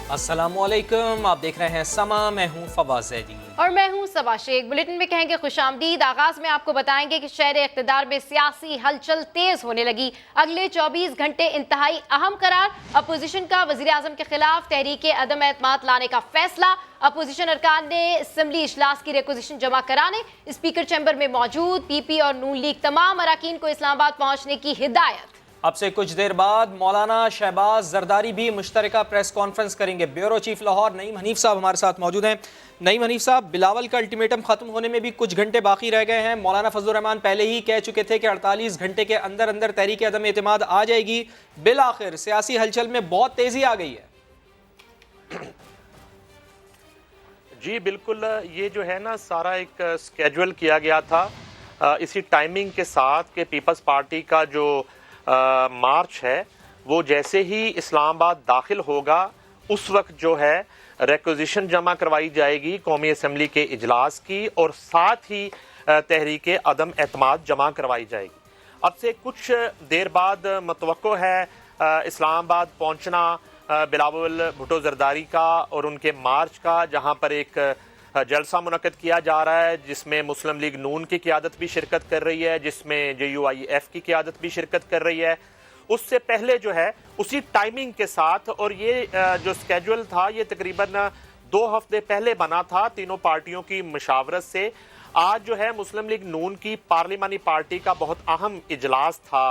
अस्सलामुअलैकुम, आप देख रहे हैं समा, मैं हूं फवाद ज़ैदी और मैं हूं सबा शेख। बुलेटिन में कहेंगे खुशामदीद। आगाज में आपको बताएंगे कि शहर इख्तिदार में सियासी हलचल तेज होने लगी। अगले 24 घंटे इंतहाई अहम करार। अपोजिशन का वज़ीर आज़म के खिलाफ तहरीक अदम एतमाद लाने का फैसला। अपोजिशन अरकान ने असम्बली इजलास की रिक्विजिशन जमा कराने स्पीकर चैम्बर में मौजूद। पीपी और नून लीग तमाम अरकान को इस्लामाबाद पहुंचने की हिदायत। अब से कुछ देर बाद मौलाना शहबाज जरदारी भी मुश्तरका प्रेस कॉन्फ्रेंस करेंगे। ब्यूरो चीफ लाहौर नईम हनीफ साहब हमारे साथ मौजूद हैं। नईम हनीफ साहब, बिलावल का अल्टीमेटम खत्म होने में भी कुछ घंटे बाकी रह गए हैं। मौलाना फजलुर रहमान पहले ही कह चुके थे कि 48 घंटे के अंदर अंदर तहरीक अदम एतमाद आ जाएगी। बिल आखिर सियासी हलचल में बहुत तेजी आ गई है। जी बिल्कुल, ये जो है ना सारा एक स्केड्यूल किया गया था इसी टाइमिंग के साथ कि पीपल्स पार्टी का जो मार्च है वो जैसे ही इस्लामाबाद दाखिल होगा उस वक्त जो है रिक्विजिशन जमा करवाई जाएगी कौमी असम्बली के इजलास की, और साथ ही तहरीक अदम एतमाद जमा करवाई जाएगी। अब से कुछ देर बाद मतवक्को है इस्लामाबाद पहुंचना बिलावल भुट्टो जरदारी का और उनके मार्च का, जहां पर एक जलसा मुनक्कद किया जा रहा है जिसमें मुस्लिम लीग नून की क़ियादत भी शिरकत कर रही है, जिसमें JUIF की क़ियादत भी शिरकत कर रही है। उससे पहले जो है उसी टाइमिंग के साथ, और ये जो स्केड्यूल था ये तकरीबन 2 हफ्ते पहले बना था तीनों पार्टियों की मशावरत से। आज जो है मुस्लिम लीग नून की पार्लिमानी पार्टी का बहुत अहम इजलास था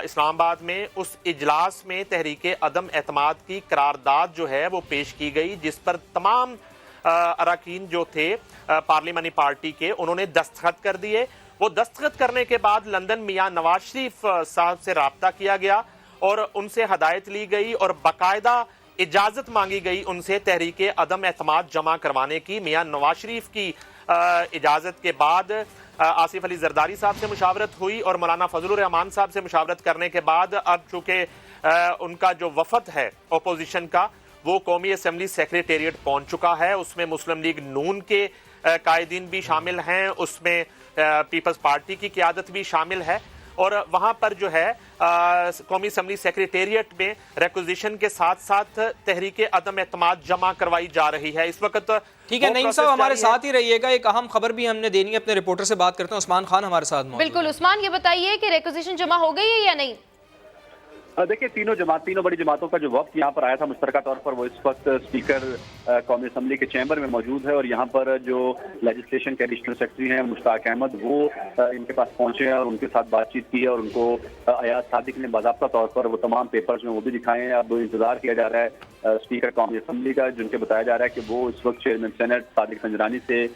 इस्लामाबाद में। उस इजलास में तहरीक अदम एतमाद की करारदाद जो है वो पेश की गई, जिस पर तमाम अरकान जो थे पार्लिमानी पार्टी के उन्होंने दस्तखत कर दिए। वो दस्तखत करने के बाद लंदन मियां नवाज शरीफ साहब से रब्ता किया गया और उनसे हदायत ली गई और बाकायदा इजाज़त मांगी गई उनसे तहरीक अदम एतमाद जमा करवाने की। मियां नवाज शरीफ की इजाज़त के बाद आसिफ अली जरदारी साहब से मुशावरत हुई और मौलाना फजलुर रहमान साहब से मुशावरत करने के बाद अब चूँकि उनका जो वफद है अपोजिशन का वो कौमी असम्बली सेक्रेटेरिएट पहुंच चुका है। उसमें मुस्लिम लीग नून के कायदीन भी शामिल हैं, उसमें पीपल्स पार्टी की क़ियादत भी शामिल है, और वहां पर जो है कौमी असम्बली सेक्रेटेरिएट में रिक्विजिशन के साथ साथ तहरीक अदम एतमाद जमा करवाई जा रही है इस वक्त। ठीक है नईम साहब, हमारे साथ ही रहिएगा। एक अहम खबर भी हमने देनी है, अपने रिपोर्टर से बात करते हैं। उस्मान खान हमारे साथ मौजूद। बिल्कुल उस्मान, ये बताइए कि रिक्विजिशन जमा हो गई है या नहीं? देखिए तीनों बड़ी जमातों का जो वक्त यहाँ पर आया था मुश्तरका तौर पर, वो इस वक्त स्पीकर कौमी असम्बली के चैम्बर में मौजूद है, और यहाँ पर जो लेजिस्लेशन के एडिशनल सेक्रेटरी हैं मुश्ताक अहमद, वो इनके पास पहुंचे हैं और उनके साथ बातचीत की है, और उनको अयाज सादिक ने बाज़ाब्ता तौर पर वो तमाम पेपर्स में वो भी दिखाए हैं। अब इंतजार किया जा रहा है स्पीकर कौमी असम्बली का, जिनके बताया जा रहा है कि वो इस वक्त चेयरमैन सेनेट सादिक संजरानी से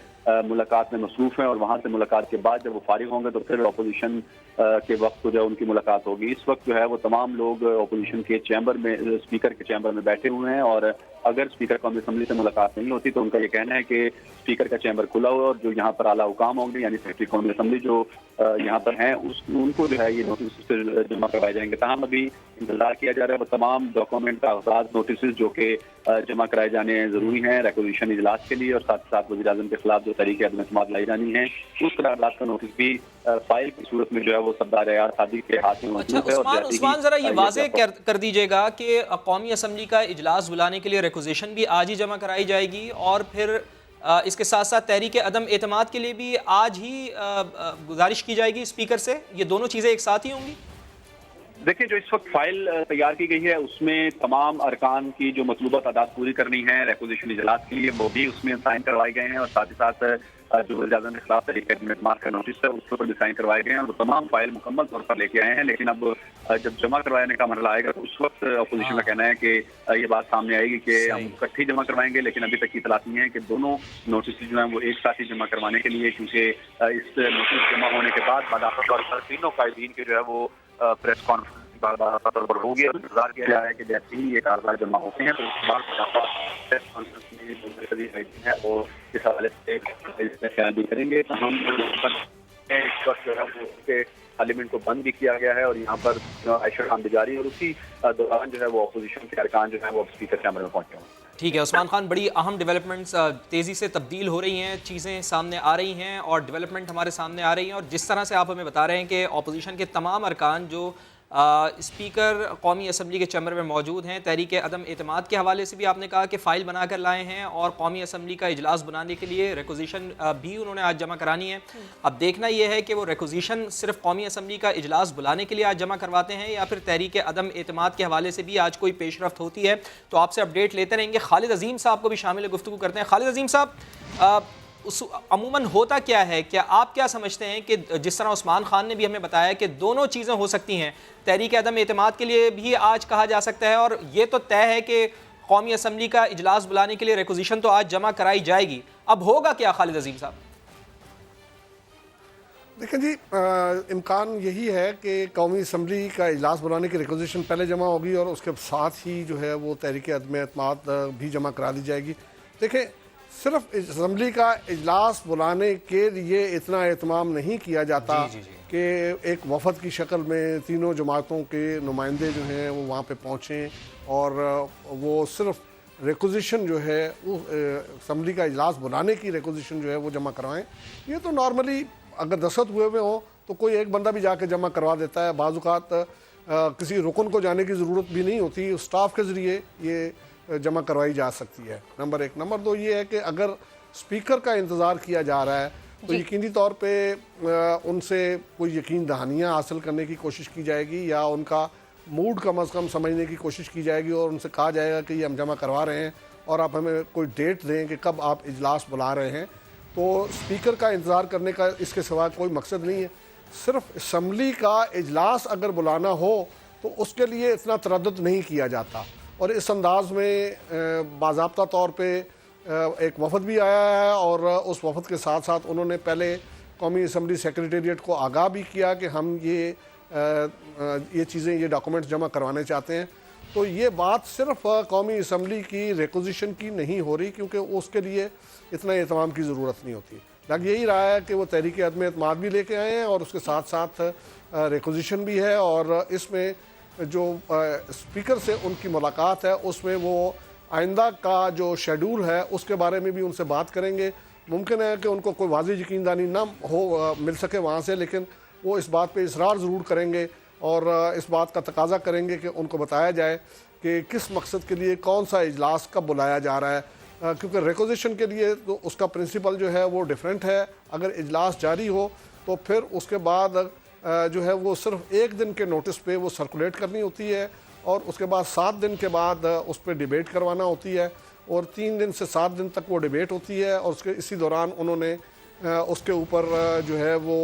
मुलाकात में मसरूफ हैं, और वहां से मुलाकात के बाद जब वो फारिग होंगे तो फिर अपोजिशन के वक्त को जो उनकी मुलाकात होगी। इस वक्त जो है वो तमाम लोग अपोजिशन के चैम्बर में, स्पीकर के चैम्बर में बैठे हुए हैं, और अगर स्पीकर कौमी असम्बली से मुलाकात नहीं होती तो उनका ये कहना है कि स्पीकर का चैम्बर खुला हुआ, और जो यहाँ पर आला हुकाम होंगे यानी सेक्रेटरी कौमी असम्बली जो यहाँ पर हैं उनको जो है ये नोटिस जमा करवाए जाएंगे। तमाम अभी इंतजार किया जा रहा है वो तमाम डॉक्यूमेंट, कागजात, नोटिस जो कि जमा कराए जाने जरूरी हैं रिक्विजिशन इजलास के लिए, और साथ साथ वज़ीर आज़म के खिलाफ जो तहरीक अदम एतमाद लाई जानी है उस करारदाद का नोटिस भी फाइल की सूरत में जो है वो सरदार अयाज सादिक के हाथ में मौजूद है। उस्मान जरा ये वाज़ेह कर दीजिएगा कि कौमी असम्बली का इजलास बुलाने के लिए रिक्विजिशन भी आज ही जमा कराई जाएगी, और फिर इसके साथ साथ तहरीक अदम एतमाद के लिए भी आज ही गुजारिश की जाएगी स्पीकर से? ये दोनों चीज़ें एक साथ ही होंगी? देखिए जो इस वक्त फाइल तैयार की गई है उसमें तमाम अरकान की जो मतलूबा तादाद पूरी करनी है रिक्विजिशन इजलास के लिए, वो भी उसमें साइन करवाए गए हैं, और साथ ही साथ जो वज़ीर आज़म के खिलाफ तहरीक अदम एतमाद का नोटिस है उसके ऊपर भी साइन करवाए गए हैं, और वो तमाम फाइल मुकम्मल तौर पर लेके आए हैं। लेकिन अब जब जमा करवाने का मरहला आएगा तो उस वक्त अपोजिशन का कहना है कि ये बात सामने आएगी कि हम इकट्ठी जमा करवाएंगे, लेकिन अभी तक की इतलात नहीं है कि दोनों नोटिस जो हैं वो एक साथ ही जमा करवाने के लिए, क्योंकि इस नोटिस जमा होने के बाद बाकायदा तौर पर तीनों कायदीन के जो है वो प्रेस कॉन्फ्रेंस होगी। इंतजार किया जा रहा है कि जैसे ही ये कागजात जमा होते हैं तो उसके बाद प्रेस कॉन्फ्रेंस में है और इस हवाले से बयान भी करेंगे। हम इस वक्त जो है वो पार्लियामेंट को बंद भी किया गया है, और यहाँ पर आयशा खान भी जारी है, और उसी दौरान जो है वो अपोजिशन के अरकान जो है वो स्पीकर चैम्बर में पहुंचे हैं। ठीक है उस्मान खान, बड़ी अहम डेवलपमेंट्स तेज़ी से तब्दील हो रही हैं, चीज़ें सामने आ रही हैं और डेवलपमेंट हमारे सामने आ रही हैं, और जिस तरह से आप हमें बता रहे हैं कि अपोजिशन के तमाम अरकान जो स्पीकर कौमी असम्बली के चैम्बर में मौजूद हैं। तहरीक अदम एतमाद के हवाले से भी आपने कहा कि फ़ाइल बना कर लाए हैं और कौमी असम्बली का इजलास बनाने के लिए रिक्विजिशन भी उन्होंने आज जमा करानी है। अब देखना यह है कि वो रिक्विजिशन सिर्फ कौमी असम्बली का इजलास बुलाने के लिए आज जमा करवाते हैं या फिर तहरीक अदम एतमाद के हवाले से भी आज कोई पेशरफ्त होती है। तो आपसे अपडेट लेते रहेंगे। खालिद अजीम साहब को भी शामिल गुफ्तगू करते हैं। खालिद अजीम साहब, अमूमन होता क्या है, क्या आप क्या समझते हैं कि जिस तरह उस्मान खान ने भी हमें बताया कि दोनों चीज़ें हो सकती हैं, तहरीक अदम एतमाद के लिए भी आज कहा जा सकता है और ये तो तय है कि कौमी असम्बली का इजलास बुलाने के लिए रिक्विजिशन तो आज जमा कराई जाएगी, अब होगा क्या खालिद अजीम साहब? देखें जी, इम्कान यही है कि कौमी असम्बली का इजलास बुलाने की रिक्विजिशन पहले जमा होगी और उसके साथ ही जो है वो तहरीक अदम एतमाद भी जमा करा दी जाएगी। देखें, सिर्फ असम्बली का इजलास बुलाने के लिए इतना एहतमाम नहीं किया जाता कि एक वफद की शक्ल में तीनों जमातों के नुमाइंदे जो हैं वो वहाँ पे पहुँचें और वो सिर्फ रिक्विजिशन जो है वो असम्बली का इजलास बुलाने की रिक्विजिशन जो है वो जमा करवाएं। ये तो नॉर्मली अगर दस्तखत हुए हुए हों तो कोई एक बंदा भी जाके जमा करवा देता है। बाज़ औक़ात किसी रुकन को जाने की ज़रूरत भी नहीं होती, स्टाफ के ज़रिए ये जमा करवाई जा सकती है। नंबर एक। नंबर दो ये है कि अगर स्पीकर का इंतज़ार किया जा रहा है तो यकीनी तौर पे उनसे कोई यकीन दहानियाँ हासिल करने की कोशिश की जाएगी या उनका मूड कम अज़ कम समझने की कोशिश की जाएगी और उनसे कहा जाएगा कि ये हम जमा करवा रहे हैं और आप हमें कोई डेट दें कि कब आप इजलास बुला रहे हैं। तो स्पीकर का इंतज़ार करने का इसके सिवा कोई मकसद नहीं है। सिर्फ असम्बली का इजलास अगर बुलाना हो तो उसके लिए इतना तरद्दुद नहीं किया जाता और इस अंदाज में बाज़ाब्ता तौर पे एक वफद भी आया है और उस वफद के साथ साथ उन्होंने पहले कौमी असम्बली सेक्रेटेरिएट को आगाह भी किया कि हम ये चीज़ें, ये डॉक्यूमेंट्स जमा करवाने चाहते हैं। तो ये बात सिर्फ कौमी असम्बली की रिक्विजिशन की नहीं हो रही क्योंकि उसके लिए इतना एहतमाम की ज़रूरत नहीं होती। लग यही रहा है कि वो तहरीक अदम एतमाद भी लेके आए हैं और उसके साथ साथ रिक्विजिशन भी है और इसमें जो स्पीकर से उनकी मुलाकात है उसमें वो आइंदा का जो शेड्यूल है उसके बारे में भी उनसे बात करेंगे। मुमकिन है कि उनको कोई वाज़ेह यकीनदानी ना हो मिल सके वहाँ से, लेकिन वो इस बात पे इसरार ज़रूर करेंगे और इस बात का तकाजा करेंगे कि उनको बताया जाए कि किस मकसद के लिए कौन सा इजलास कब बुलाया जा रहा है, क्योंकि रिक्विजिशन के लिए तो उसका प्रिंसिपल जो है वो डिफरेंट है। अगर इजलास जारी हो तो फिर उसके बाद जो है वो सिर्फ एक दिन के नोटिस पे वो सर्कुलेट करनी होती है और उसके बाद 7 दिन के बाद उस पर डिबेट करवाना होती है और 3 दिन से 7 दिन तक वो डिबेट होती है और उसके इसी दौरान उन्होंने उसके ऊपर जो है वो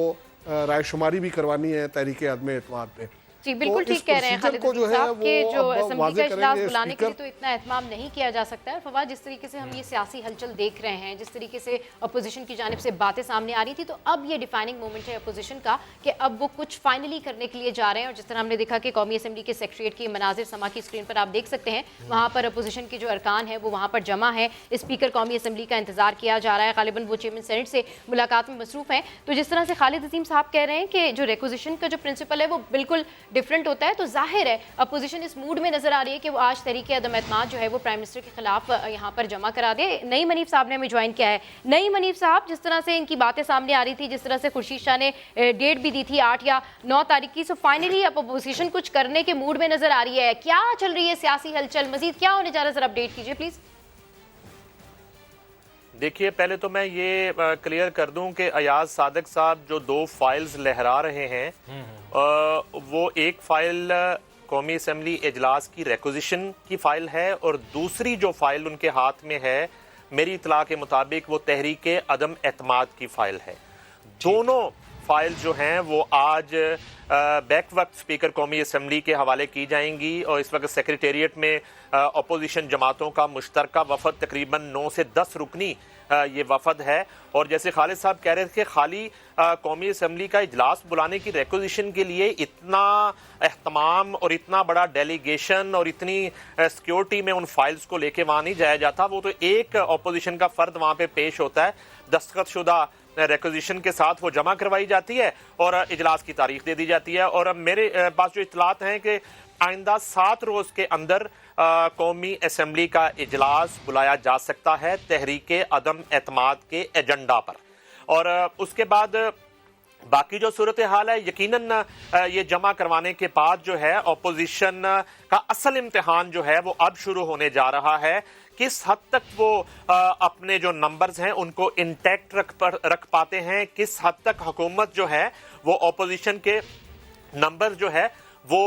राय शुमारी भी करवानी है तहरीक अदम एतमाद पे। जी बिल्कुल ठीक कह रहे हैं खालिद अजीम साहब कि जो असेंबली का इजलास बुलाने के लिए तो इतना एहतमाम नहीं किया जा सकता है। फवाद, जिस तरीके से हम ये सियासी हलचल देख रहे हैं, जिस तरीके से अपोजिशन की जानिब से बातें सामने आ रही थी, तो अब ये डिफाइनिंग मोमेंट है अपोजिशन का कि अब वो कुछ फाइनली करने के लिए जा रहे हैं। और जिस तरह हमने देखा कि कौमी असेंबली के सेक्रेटरीट की मनाजिर समा की स्क्रीन पर आप देख सकते हैं, वहाँ पर अपोजिशन के जो अरकान है वो वहाँ पर जमा है। स्पीकर कौमी असेंबली का इंतजार किया जा रहा है, गालिबन वो चेयरमैन सेनेट से मुलाकात में मसरूफ हैं। तो जिस तरह से खालिद अजीम साहब कह रहे हैं कि जो रिक्विजिशन का जो प्रिंसिपल है वो बिल्कुल डिफरेंट होता है, तो जाहिर है अपोजिशन इस मूड में नजर आ रही है कि वो आज तहरीक अदम एतमाद जो है वो प्राइम मिनिस्टर के खिलाफ यहाँ पर जमा करा दे। नईम हनीफ साहब ने हमें ज्वाइन किया है। नईम हनीफ साहब, जिस तरह से इनकी बातें सामने आ रही थी, जिस तरह से खुर्शीद शाह ने डेट भी दी थी 8 या 9 तारीख की, सो फाइनली अब अपोजिशन कुछ करने के मूड में नजर आ रही है। क्या चल रही है सियासी हलचल, मजीद क्या होने जा रहा है, जरा अपडेट कीजिए प्लीज। देखिए, पहले तो मैं ये क्लियर कर दूं कि अयाज सादिक साहब जो 2 फाइल्स लहरा रहे हैं, वो एक फाइल कौमी असेंबली इजलास की रिक्विजिशन की फाइल है और दूसरी जो फाइल उनके हाथ में है मेरी इतला के मुताबिक वो तहरीक अदम एतमाद की फाइल है। दोनों फाइल जो हैं वो आज बैक वक्त स्पीकर कौमी असेंबली के हवाले की जाएंगी और इस वक्त सेक्रेटेरिएट में अपोजिशन जमातों का मुश्तरका वफद तकरीबन 9 से 10 रुकनी ये वफद है। और जैसे खालिद साहब कह रहे थे, खाली कौमी असेंबली का इजलास बुलाने की रिक्विजिशन के लिए इतना एहतमाम और इतना बड़ा डेलीगेशन और इतनी सिक्योरिटी में उन फाइल्स को लेके वहाँ नहीं जाया जाता। वो तो एक अपोजिशन का फर्द वहाँ पे पेश होता है, दस्तखत शुदा रिक्विजिशन के साथ वो जमा करवाई जाती है और इजलास की तारीख दे दी जाती है। और मेरे पास जो इतलात हैं कि आइंदा 7 रोज के अंदर कौमी असेंबली का इजलास बुलाया जा सकता है तहरीक अदम एतमाद के एजेंडा पर। और उसके बाद बाकी जो सूरत हाल है, यकीनन ये जमा करवाने के बाद जो है अपोजिशन का असल इम्तिहान जो है वो अब शुरू होने जा रहा है। किस हद तक वो अपने जो नंबर्स हैं उनको इंटैक्ट रख पाते हैं, किस हद तक हुकूमत जो है वो अपोजिशन के नंबर जो है वो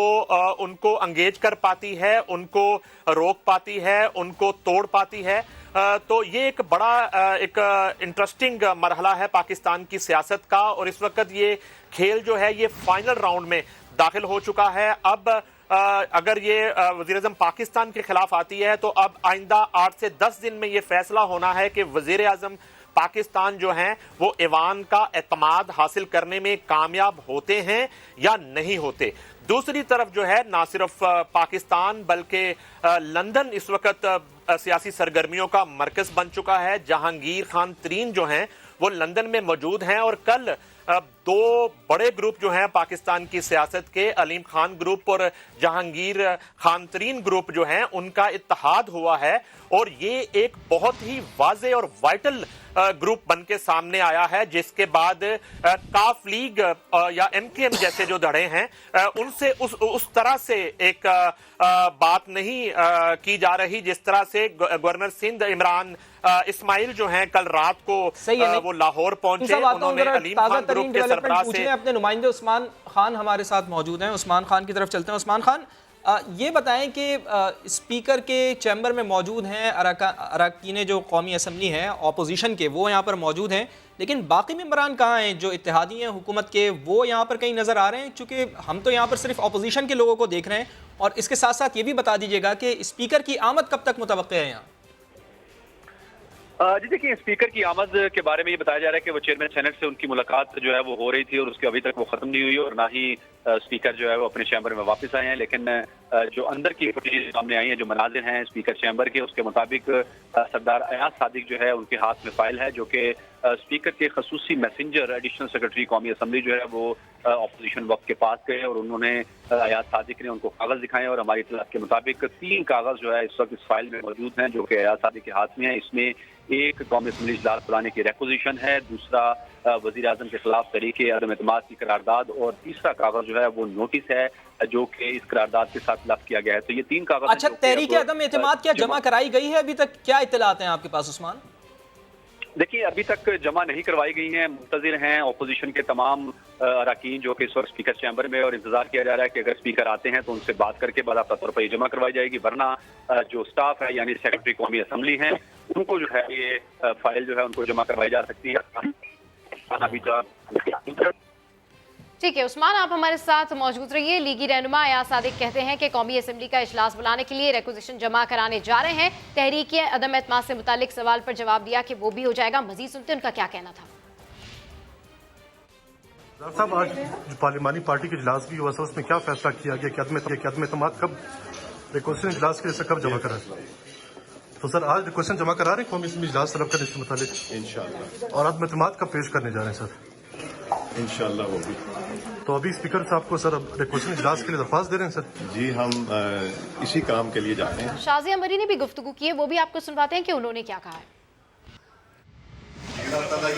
उनको अंगेज कर पाती है, उनको रोक पाती है, उनको तोड़ पाती है। तो ये एक बड़ा एक इंटरेस्टिंग मरहला है पाकिस्तान की सियासत का, और इस वक्त ये खेल जो है ये फाइनल राउंड में दाखिल हो चुका है। अब अगर ये वज़ीर-ए-आज़म पाकिस्तान के खिलाफ आती है तो अब आइंदा 8 से 10 दिन में ये फैसला होना है कि वज़ीर-ए-आज़म पाकिस्तान जो हैं वो ईवान का एतमाद हासिल करने में कामयाब होते हैं या नहीं होते। दूसरी तरफ जो है ना सिर्फ पाकिस्तान बल्कि लंदन इस वक्त सियासी सरगर्मियों का मरकज बन चुका है। जहांगीर खान तरीन जो हैं वो लंदन में मौजूद हैं, और कल दो बड़े ग्रुप जो हैं पाकिस्तान की सियासत के, अलीम खान ग्रुप और जहांगीर खान तरीन ग्रुप जो हैं, उनका इत्तेहाद हुआ है, और ये एक बहुत ही वाज़े और वाइटल ग्रुप बन के सामने आया है, जिसके बाद काफ लीग या MKM जैसे जो धड़े हैं उनसे उस तरह से एक बात नहीं की जा रही जिस तरह से गवर्नर सिंध इमरान इस्माइल जो हैं कल रात को वो लाहौर पहुंचे। उन्होंने अलीम खान ग्रुप के सरबराह से अपने नुमाइंदे उस्मान खान हमारे साथ मौजूद हैं। उस्मान खान की तरफ चलते हैं। उस्मान खान, ये बताएं कि स्पीकर के चैम्बर में मौजूद हैं अरकान जो कौमी असम्बली हैं अपोजिशन के, वो यहाँ पर मौजूद हैं, लेकिन बाकी मेंबरान कहाँ हैं जो इत्तेहादी हैं हुकूमत के, वो यहाँ पर कहीं नज़र आ रहे हैं? चूँकि हम तो यहाँ पर सिर्फ अपोजिशन के लोगों को देख रहे हैं। और इसके साथ साथ ये भी बता दीजिएगा कि स्पीकर की आमद कब तक मुतवक्किल है यहाँ? जी देखिए, स्पीकर की आमद के बारे में ये बताया जा रहा है कि वो चेयरमैन सेनेट से उनकी मुलाकात जो है वो हो रही थी, और उसके अभी तक वो खत्म नहीं हुई, और ना ही स्पीकर जो है वो अपने चैम्बर में वापस आए हैं। लेकिन जो अंदर की फुटेज सामने आई है, जो मनाजिर हैं स्पीकर चैम्बर के, उसके मुताबिक सरदार अयाज सादिक जो है उनके हाथ में फाइल है, जो कि स्पीकर के खसूसी मैसेंजर एडिशनल सेक्रेटरी कौमी असम्बली जो है वो अपोजिशन वक्त के पास गए, और उन्होंने अयाज सादिक ने उनको कागज दिखाए, और हमारी इत्तलात के मुताबिक 3 कागज जो है इस वक्त इस फाइल में मौजूद हैं जो कि अयाज सादिक के हाथ में है। इसमें एक कौमी असम्बली इजलास बुलाने की रेक्विजिशन है, दूसरा वज़ीर आज़म के खिलाफ तरीके अदम एतमाद की करारदाद, और तीसरा कागज जो है वो नोटिस है जो कि इस करारदाद के साथ लफ्ज़ किया गया है। तो ये 3 कागज। अच्छा, तहरीके अदम एतमाद क्या जमा कराई गई है अभी तक? क्या इत्तलात हैं आपके पास उस्मान? देखिए, अभी तक जमा नहीं करवाई गई हैं, मुंतजिर हैं अपोजिशन के तमाम अरकान जो कि इस वक्त स्पीकर चैम्बर में, और इंतजार किया जा रहा है कि अगर स्पीकर आते हैं तो उनसे बात करके बाकायदा तौर पर ये जमा करवाई जाएगी, वरना जो स्टाफ है यानी सेक्रेटरी कौमी असम्बली हैं उनको जो है ये फाइल जो है उनको जमा करवाई जा सकती है। अभी ठीक है उस्मान, आप हमारे साथ मौजूद रहिए। लीगी रहनुमा अयाज सादिक कहते हैं कि कौमी असम्बली का इजलास बुलाने के लिए रिक्विजिशन जमा कराने जा रहे हैं। तहरीक अदम एतमाद से मुतालिक सवाल पर जवाब दिया कि वो भी हो जाएगा। मजीद सुनते उनका क्या कहना था। साहब, आज जो पार्लिमानी पार्टी के इजलास भी हुआ था उसमें क्या फैसला किया गया कि अदम एतमाद कब रिक्वेजिशन इजलास के लिए कब जमा करा? तो सर आज रिक्वेजिशन जमा करा रहे हैं कौमी असम्बली इजलास तलब करने के मुतालिक इंशाअल्लाह, और अदम एतमाद कब पेश करने जा रहे हैं सर? इंशाअल्लाह वो भी। तो अभी स्पीकर साहब को सर रिक्वेजिशन इजलास के लिए दरख्वास्त दे रहे हैं सर? जी, हम इसी काम के लिए जाते हैं। शाजिया मरी ने भी गुफ्तगू की है, वो भी आपको सुनवाते हैं कि उन्होंने क्या कहा है।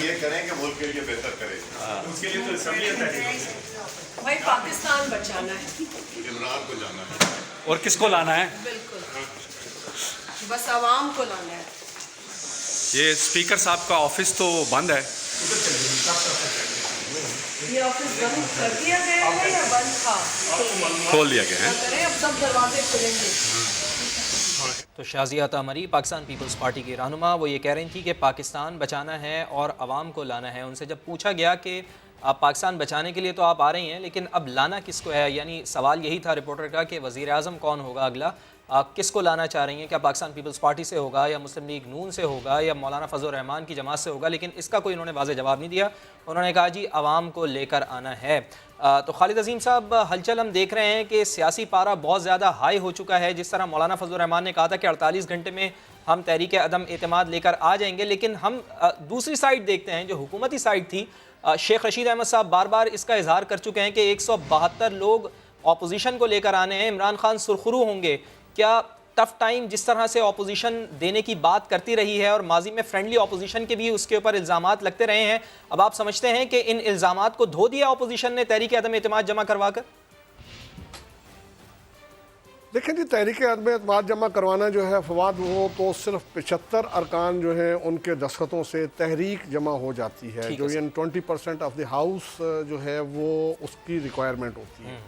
ये करें कि मुल्क के लिए बेहतर करें, उसके लिए तो भाई पाकिस्तान बचाना है, इमरान को जाना है, और किसको लाना है? बिल्कुल बस आवाम को लाना है। ये स्पीकर साहब का ऑफिस तो बंद है, ये ऑफिस बंद कर दिया गया है या बंद था? खोल दिया गया है। करें अब सब दरवाजे खुलेंगे। तो शाजिया तामरी पाकिस्तान पीपल्स पार्टी की रहनुमा, वो ये कह रही थी कि पाकिस्तान बचाना है और आवाम को लाना है। उनसे जब पूछा गया कि आप पाकिस्तान बचाने के लिए तो आप आ रही हैं, लेकिन अब लाना किसको है, यानी सवाल यही था रिपोर्टर का कि वज़ीर आज़म कौन होगा अगला, किसको लाना चाह रही हैं? क्या पाकिस्तान पीपल्स पार्टी से होगा, या मुस्लिम लीग नून से होगा, या मौलाना फजल रहमान की जमात से होगा? लेकिन इसका कोई उन्होंने वाज़ेह जवाब नहीं दिया। उन्होंने कहा जी आवाम को लेकर आना है। तो खालिद अजीम साहब, हलचल हम देख रहे हैं कि सियासी पारा बहुत ज़्यादा हाई हो चुका है। जिस तरह मौलाना फजल रहमान ने कहा था कि 48 घंटे में हम तहरीक अदम एतमाद लेकर आ जाएंगे, लेकिन हम दूसरी साइड देखते हैं जो हुकूमती साइड थी। शेख रशीद अहमद साहब बार बार इसका इजहार कर चुके हैं कि 172 लोग अपोजिशन को लेकर आने हैं, इमरान खान सुरखरू होंगे। क्या टफ टाइम जिस तरह से अपोजिशन देने की बात करती रही है और माजी में फ्रेंडली अपोजिशन के भी उसके ऊपर इल्ज़ामात लगते रहे हैं, अब आप समझते हैं कि इन इल्ज़ामात को धो दिया अपोजिशन ने तहरीक अदम एतमाद जमा करवा कर? देखें जी, तहरीक अदम एतमाद जमा करवाना जो है फवाद, वो तो सिर्फ 75 अरकान जो हैं उनके दस्तखतों से तहरीक जमा हो जाती है, जो यानी 20% ऑफ द हाउस जो है वो उसकी रिक्वायरमेंट होती है।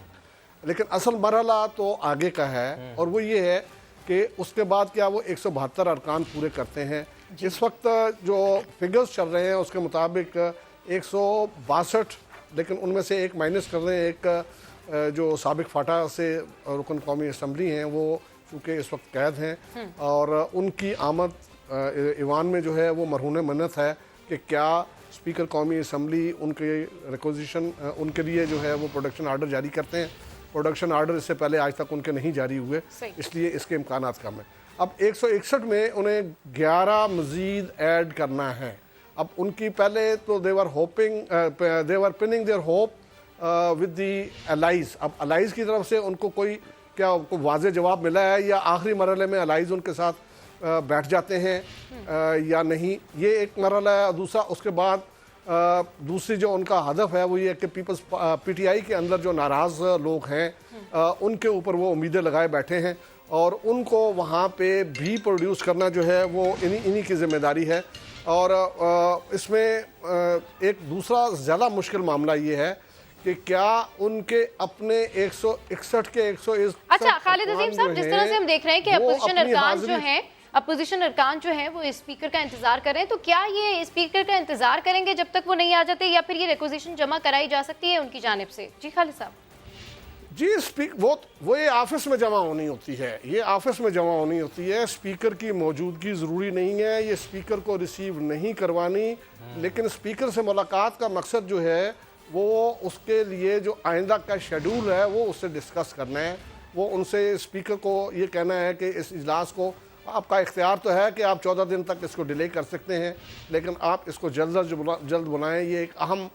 लेकिन असल मरहला तो आगे का है, और वो ये है कि उसके बाद क्या वो 172 अरकान पूरे करते हैं। इस वक्त जो फिगर्स चल रहे हैं उसके मुताबिक 162, लेकिन उनमें से एक माइनस कर रहे हैं, एक जो साबिक फाटा से रुकन कौमी असम्बली हैं वो चूँकि इस वक्त कैद हैं, और उनकी आमद ईवान में जो है वो मरहून मन्नत है कि क्या स्पीकर कौमी असम्बली उनके रिक्वेजिशन उनके लिए जो है वो प्रोडक्शन आर्डर जारी करते हैं। प्रोडक्शन आर्डर इससे पहले आज तक उनके नहीं जारी हुए, इसलिए इसके इम्कानात कम है। अब 161 में उन्हें 11 मज़ीद ऐड करना है। अब उनकी पहले तो they were pinning their hope with the allies. अब अलाइज की तरफ से उनको कोई वाज़े जवाब मिला है या आखिरी मरहले में अलाइज उनके साथ बैठ जाते हैं या नहीं, ये एक मरहला है। दूसरा, उसके बाद दूसरी जो उनका हदफ है वो ये कि पीपल्स PTI के अंदर जो नाराज़ लोग हैं उनके ऊपर वो उम्मीदें लगाए बैठे हैं, और उनको वहाँ पे भी प्रोड्यूस करना जो है वो इन्हीं की ज़िम्मेदारी है। और इसमें एक दूसरा ज़्यादा मुश्किल मामला ये है कि क्या उनके अपने 161 के 161 अच्छा खालिद अजीम साहब, जिस तरह से हम देख रहे हैं कि अपोजिशन अरकान जो हैं वो स्पीकर का इंतजार कर रहे हैं, तो क्या ये स्पीकर का इंतजार करेंगे जब तक वो नहीं आ जाते, या फिर ये रिक्वेजिशन जमा कराई जा सकती है उनकी जानिब से? जी खालिद साहब। जी, वो ये ऑफिस में जमा होनी होती है, ये ऑफिस में जमा होनी होती है। स्पीकर की मौजूदगी ज़रूरी नहीं है, ये स्पीकर को रिसीव नहीं करवानी, लेकिन स्पीकर से मुलाकात का मकसद जो है वो उसके लिए जो आइंदा का शेड्यूल है वो उससे डिस्कस करना है। वो उनसे स्पीकर को ये कहना है कि इस इजलास को आपका इख्तियार तो है कि आप 14 दिन तक इसको डिले कर सकते हैं, लेकिन आप इसको जल्द बुलाएं, ये एक अहम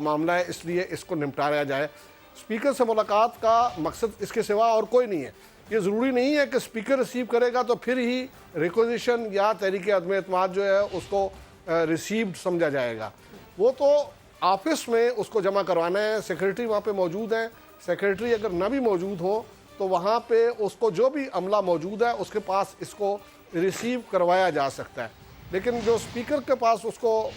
मामला है, इसलिए इसको निपटाया जाए। स्पीकर से मुलाकात का मकसद इसके सिवा और कोई नहीं है। ये ज़रूरी नहीं है कि स्पीकर रिसीव करेगा तो फिर ही रिक्वेजिशन या तहरीक अदम एतमाद जो है उसको रिसीव्ड समझा जाएगा। वो तो ऑफिस में उसको जमा करवाना है, सेक्रेटरी वहाँ पे मौजूद है। सेक्रेटरी अगर ना भी मौजूद हो तो वहाँ पे उसको जो भी अमला मौजूद है उसके पास इसको रिसीव करवाया जा सकता है। लेकिन जो स्पीकर के पास उसको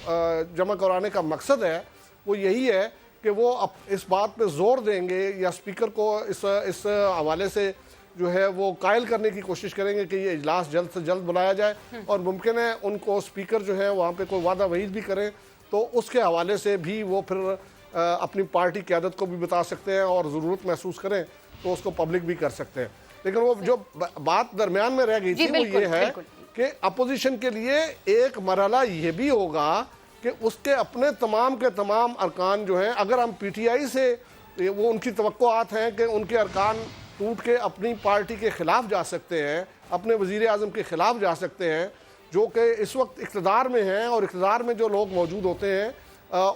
जमा करवाने का मकसद है वो यही है कि वो इस बात पे जोर देंगे या स्पीकर को इस हवाले से जो है वो कायल करने की कोशिश करेंगे कि ये इजलास जल्द से जल्द बुलाया जाए, और मुमकिन है उनको स्पीकर जो है वहाँ पे कोई वादा वईद भी करें तो उसके हवाले से भी वो फिर अपनी पार्टी क़यादत को भी बता सकते हैं, और ज़रूरत महसूस करें तो उसको पब्लिक भी कर सकते हैं। लेकिन वो जो बात दरमियान में रह गई थी वो ये है कि अपोजिशन के लिए एक मरहला ये भी होगा कि उसके अपने तमाम के तमाम अरकान जो हैं, अगर हम PTI से वो उनकी तवक्कुआत हैं कि उनके अरकान टूट के अपनी पार्टी के ख़िलाफ़ जा सकते हैं, अपने वज़ीर आज़म के ख़िलाफ़ जा सकते हैं, जो कि इस वक्त इक़्तिदार में हैं, और इक़्तिदार में जो लोग मौजूद होते हैं